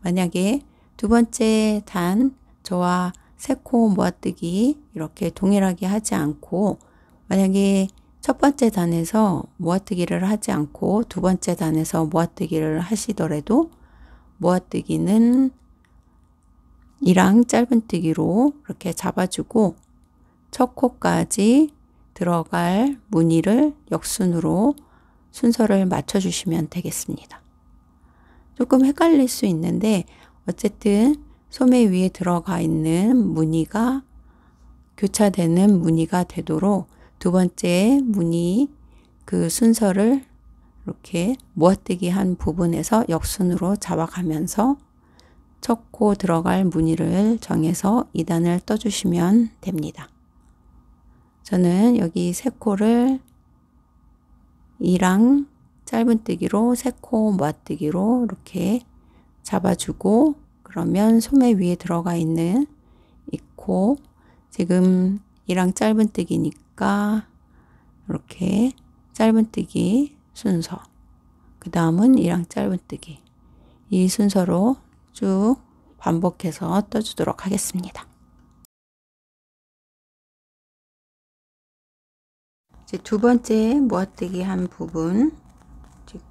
만약에 두 번째 단 저와 3코 모아뜨기 이렇게 동일하게 하지 않고, 만약에 첫 번째 단에서 모아뜨기를 하지 않고 두 번째 단에서 모아뜨기를 하시더라도 모아뜨기는 이랑 짧은뜨기로 이렇게 잡아주고 첫 코까지 들어갈 무늬를 역순으로 순서를 맞춰주시면 되겠습니다. 조금 헷갈릴 수 있는데 어쨌든 소매 위에 들어가 있는 무늬가 교차되는 무늬가 되도록 두 번째 무늬 그 순서를 이렇게 모아뜨기 한 부분에서 역순으로 잡아가면서 첫 코 들어갈 무늬를 정해서 2단을 떠주시면 됩니다. 저는 여기 세 코를 2랑 짧은뜨기로 세 코 모아뜨기로 이렇게 잡아주고 그러면 소매 위에 들어가 있는 이 코 지금 2랑 짧은뜨기니까 이렇게 짧은뜨기 순서 그 다음은 2랑 짧은뜨기 이 순서로 쭉 반복해서 떠주도록 하겠습니다. 이제 두 번째 모아뜨기 한 부분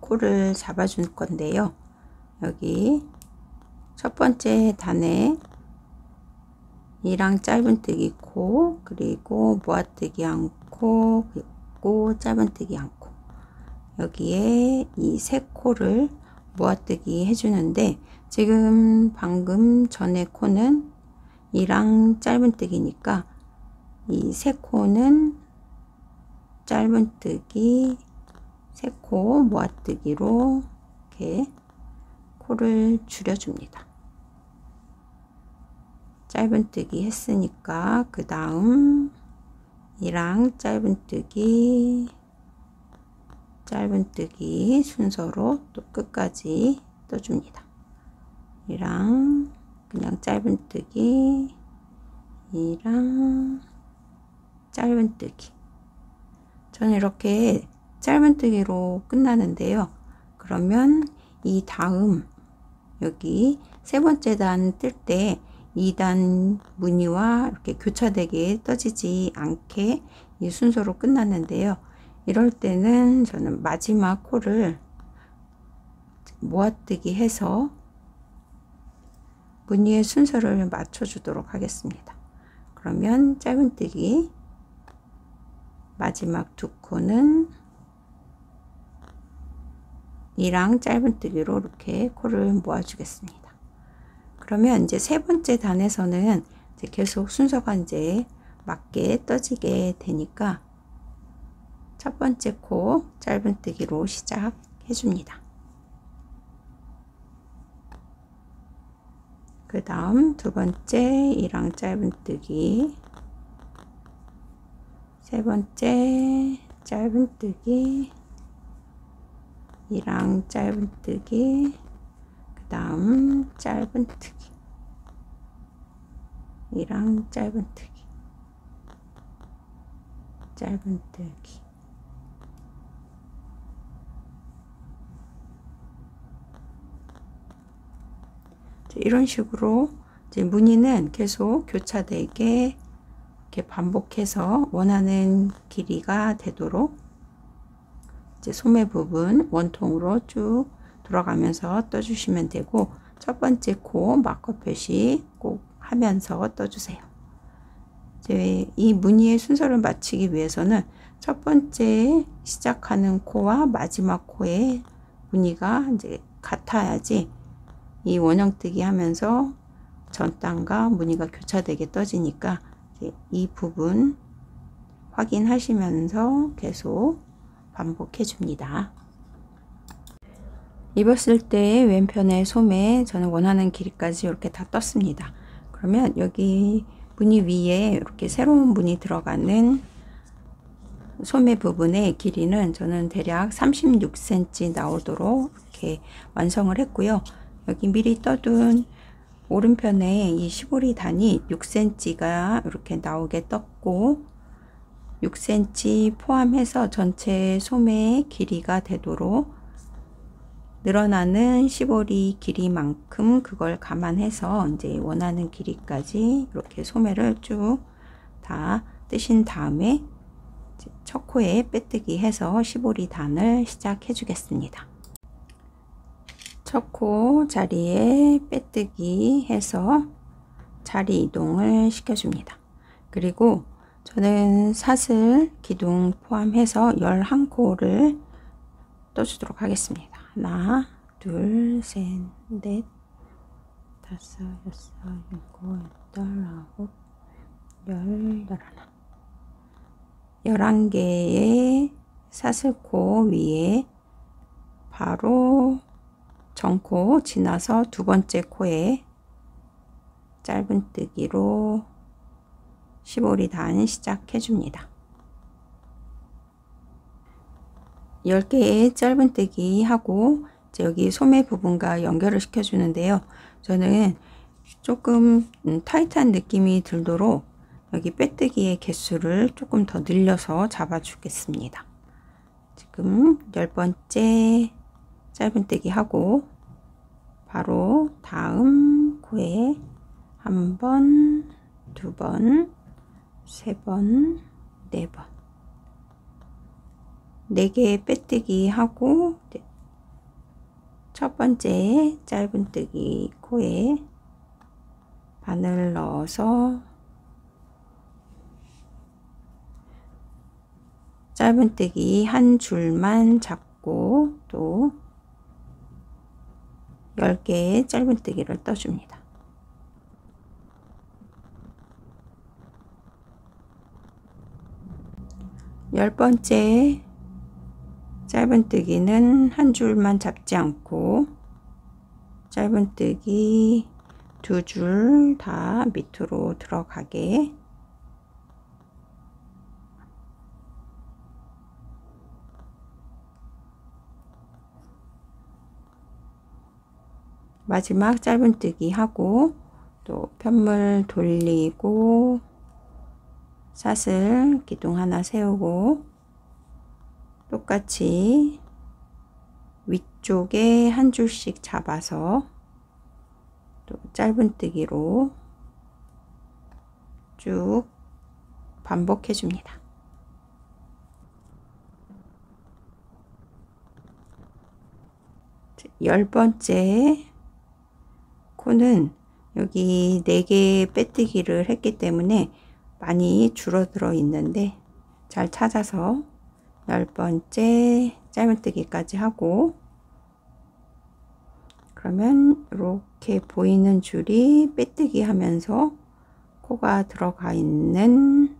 코를 잡아줄 건데요. 여기 첫 번째 단에 2랑 짧은뜨기 코 그리고 모아뜨기 한 코 그리고 짧은뜨기 한 코 여기에 이 세 코를 모아뜨기 해주는데 지금 방금 전에 코는 2랑 짧은뜨기니까 이 세 코는 짧은뜨기 세 코 모아뜨기로 이렇게 코를 줄여줍니다. 짧은뜨기 했으니까 그 다음 2랑 짧은뜨기 순서로 또 끝까지 떠줍니다. 2랑 그냥 짧은뜨기 2랑 짧은뜨기 저는 이렇게 짧은뜨기로 끝나는데요. 그러면 이 다음 여기 세 번째 단 뜰 때 2단 무늬와 이렇게 교차되게 떠지지 않게 이 순서로 끝났는데요. 이럴 때는 저는 마지막 코를 모아뜨기 해서 무늬의 순서를 맞춰 주도록 하겠습니다. 그러면 짧은뜨기 마지막 두 코는 2랑 짧은뜨기로 이렇게 코를 모아 주겠습니다. 그러면 이제 세 번째 단에서는 이제 계속 순서가 이제 맞게 떠지게 되니까 첫 번째 코 짧은뜨기로 시작해 줍니다. 그 다음 두 번째 2랑 짧은뜨기 세 번째 짧은뜨기 2랑 짧은뜨기 그 다음 짧은뜨기 2랑 짧은뜨기 이런 식으로 이제 무늬는 계속 교차되게 이렇게 반복해서 원하는 길이가 되도록 이제 소매 부분 원통으로 쭉 돌아가면서 떠주시면 되고 첫 번째 코 마커 표시 꼭 하면서 떠주세요. 이제 이 무늬의 순서를 맞추기 위해서는 첫 번째 시작하는 코와 마지막 코의 무늬가 이제 같아야지 이 원형뜨기 하면서 전 단과 무늬가 교차되게 떠지니까 이 부분 확인하시면서 계속 반복해 줍니다. 입었을 때 왼편의 소매 저는 원하는 길이까지 이렇게 다 떴습니다. 그러면 여기 무늬 위에 이렇게 새로운 무늬 들어가는 소매 부분의 길이는 저는 대략 36cm 나오도록 이렇게 완성을 했고요. 여기 미리 떠둔 오른편에 이 시보리 단이 6cm가 이렇게 나오게 떴고 6cm 포함해서 전체 소매의 길이가 되도록 늘어나는 시보리 길이만큼 그걸 감안해서 이제 원하는 길이까지 이렇게 소매를 쭉 다 뜨신 다음에 첫 코에 빼뜨기 해서 시보리 단을 시작해 주겠습니다. 첫 코 자리에 빼뜨기 해서 자리 이동을 시켜줍니다. 그리고 저는 사슬 기둥 포함해서 11코를 떠주도록 하겠습니다. 하나, 둘, 셋, 넷, 다섯, 여섯, 일곱, 여덟, 아홉, 열, 열하나. 11개의 사슬코 위에 바로 정코 지나서 두 번째 코에 짧은뜨기로 시보리 단 시작해 줍니다. 10개의 짧은뜨기 하고 여기 소매 부분과 연결을 시켜 주는데요. 저는 조금 타이트한 느낌이 들도록 여기 빼뜨기의 개수를 조금 더 늘려서 잡아 주겠습니다. 지금 10번째 짧은뜨기 하고 바로 다음 코에 한 번, 두 번, 세 번, 네 번, 4개의 빼뜨기 하고 첫 번째 짧은뜨기 코에 바늘 넣어서 짧은뜨기 한 줄만 잡고 또 10개의 짧은뜨기를 떠줍니다. 10번째 짧은뜨기는 한 줄만 잡지 않고 짧은뜨기 2줄 다 밑으로 들어가게 마지막 짧은뜨기 하고 또 편물 돌리고 사슬 기둥 하나 세우고 똑같이 위쪽에 한 줄씩 잡아서 또 짧은뜨기로 쭉 반복해 줍니다. 10번째 코는 여기 4개의 빼뜨기를 했기 때문에 많이 줄어들어 있는데 잘 찾아서 10번째 짧은뜨기까지 하고 그러면 이렇게 보이는 줄이 빼뜨기 하면서 코가 들어가 있는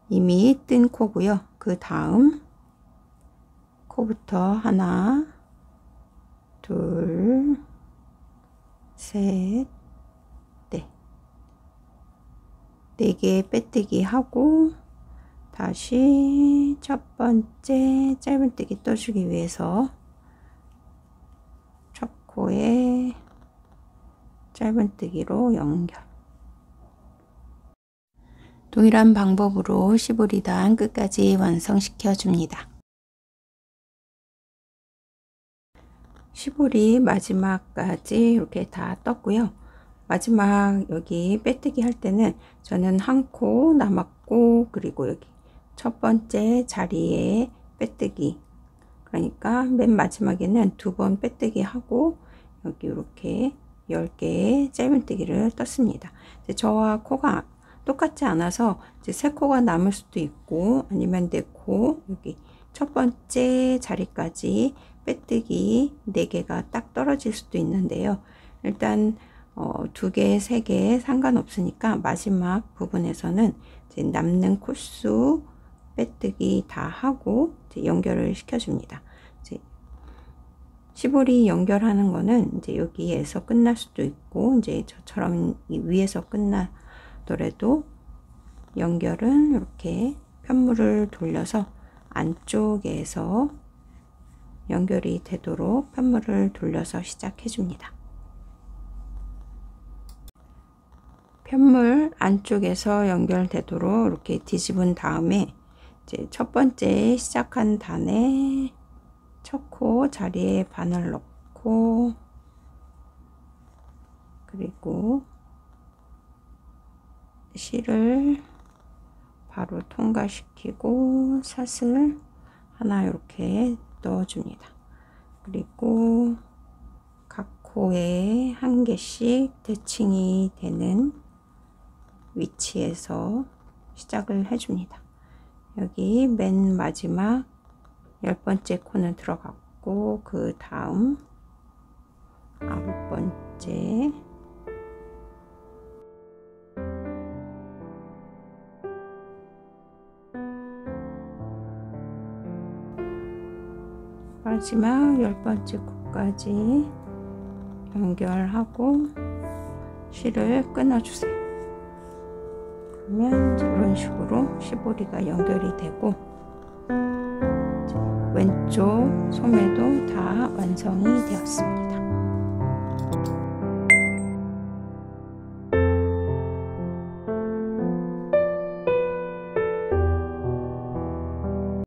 이미 뜬 코고요. 그 다음 코부터 하나, 둘, 셋, 넷. 4개 빼뜨기 하고 다시 첫 번째 짧은뜨기 떠주기 위해서 첫 코에 짧은뜨기로 연결. 동일한 방법으로 시보리단 끝까지 완성시켜 줍니다. 시보리 마지막까지 이렇게 다 떴고요. 마지막 여기 빼뜨기 할 때는 저는 한 코 남았고 그리고 여기 첫 번째 자리에 빼뜨기, 그러니까 맨 마지막에는 2번 빼뜨기 하고 여기 이렇게 10개의 짧은뜨기를 떴습니다. 저와 코가 똑같지 않아서 이제 3코가 남을 수도 있고 아니면 4코 여기 첫 번째 자리까지 빼뜨기 4개가 딱 떨어질 수도 있는데요. 일단 2개, 3개 상관없으니까 마지막 부분에서는 이제 남는 코수 빼뜨기 다 하고 이제 연결을 시켜줍니다. 이제 시보리 연결하는 거는 이제 여기에서 끝날 수도 있고 이제 저처럼 위에서 끝나더라도 연결은 이렇게 편물을 돌려서 안쪽에서 연결이 되도록 편물을 돌려서 시작해 줍니다. 편물 안쪽에서 연결되도록 이렇게 뒤집은 다음에 이제 첫 번째 시작한 단에 첫 코 자리에 바늘 넣고 그리고 실을 바로 통과시키고 사슬 하나 이렇게 넣어줍니다. 그리고 각 코에 한 개씩 대칭이 되는 위치에서 시작을 해줍니다. 여기 맨 마지막 10번째 코는 들어갔고, 그 다음 9번째, 마지막 10번째 코까지 연결하고 실을 끊어주세요. 그러면 이런 식으로 시보리가 연결이 되고, 왼쪽 소매도 다 완성이 되었습니다.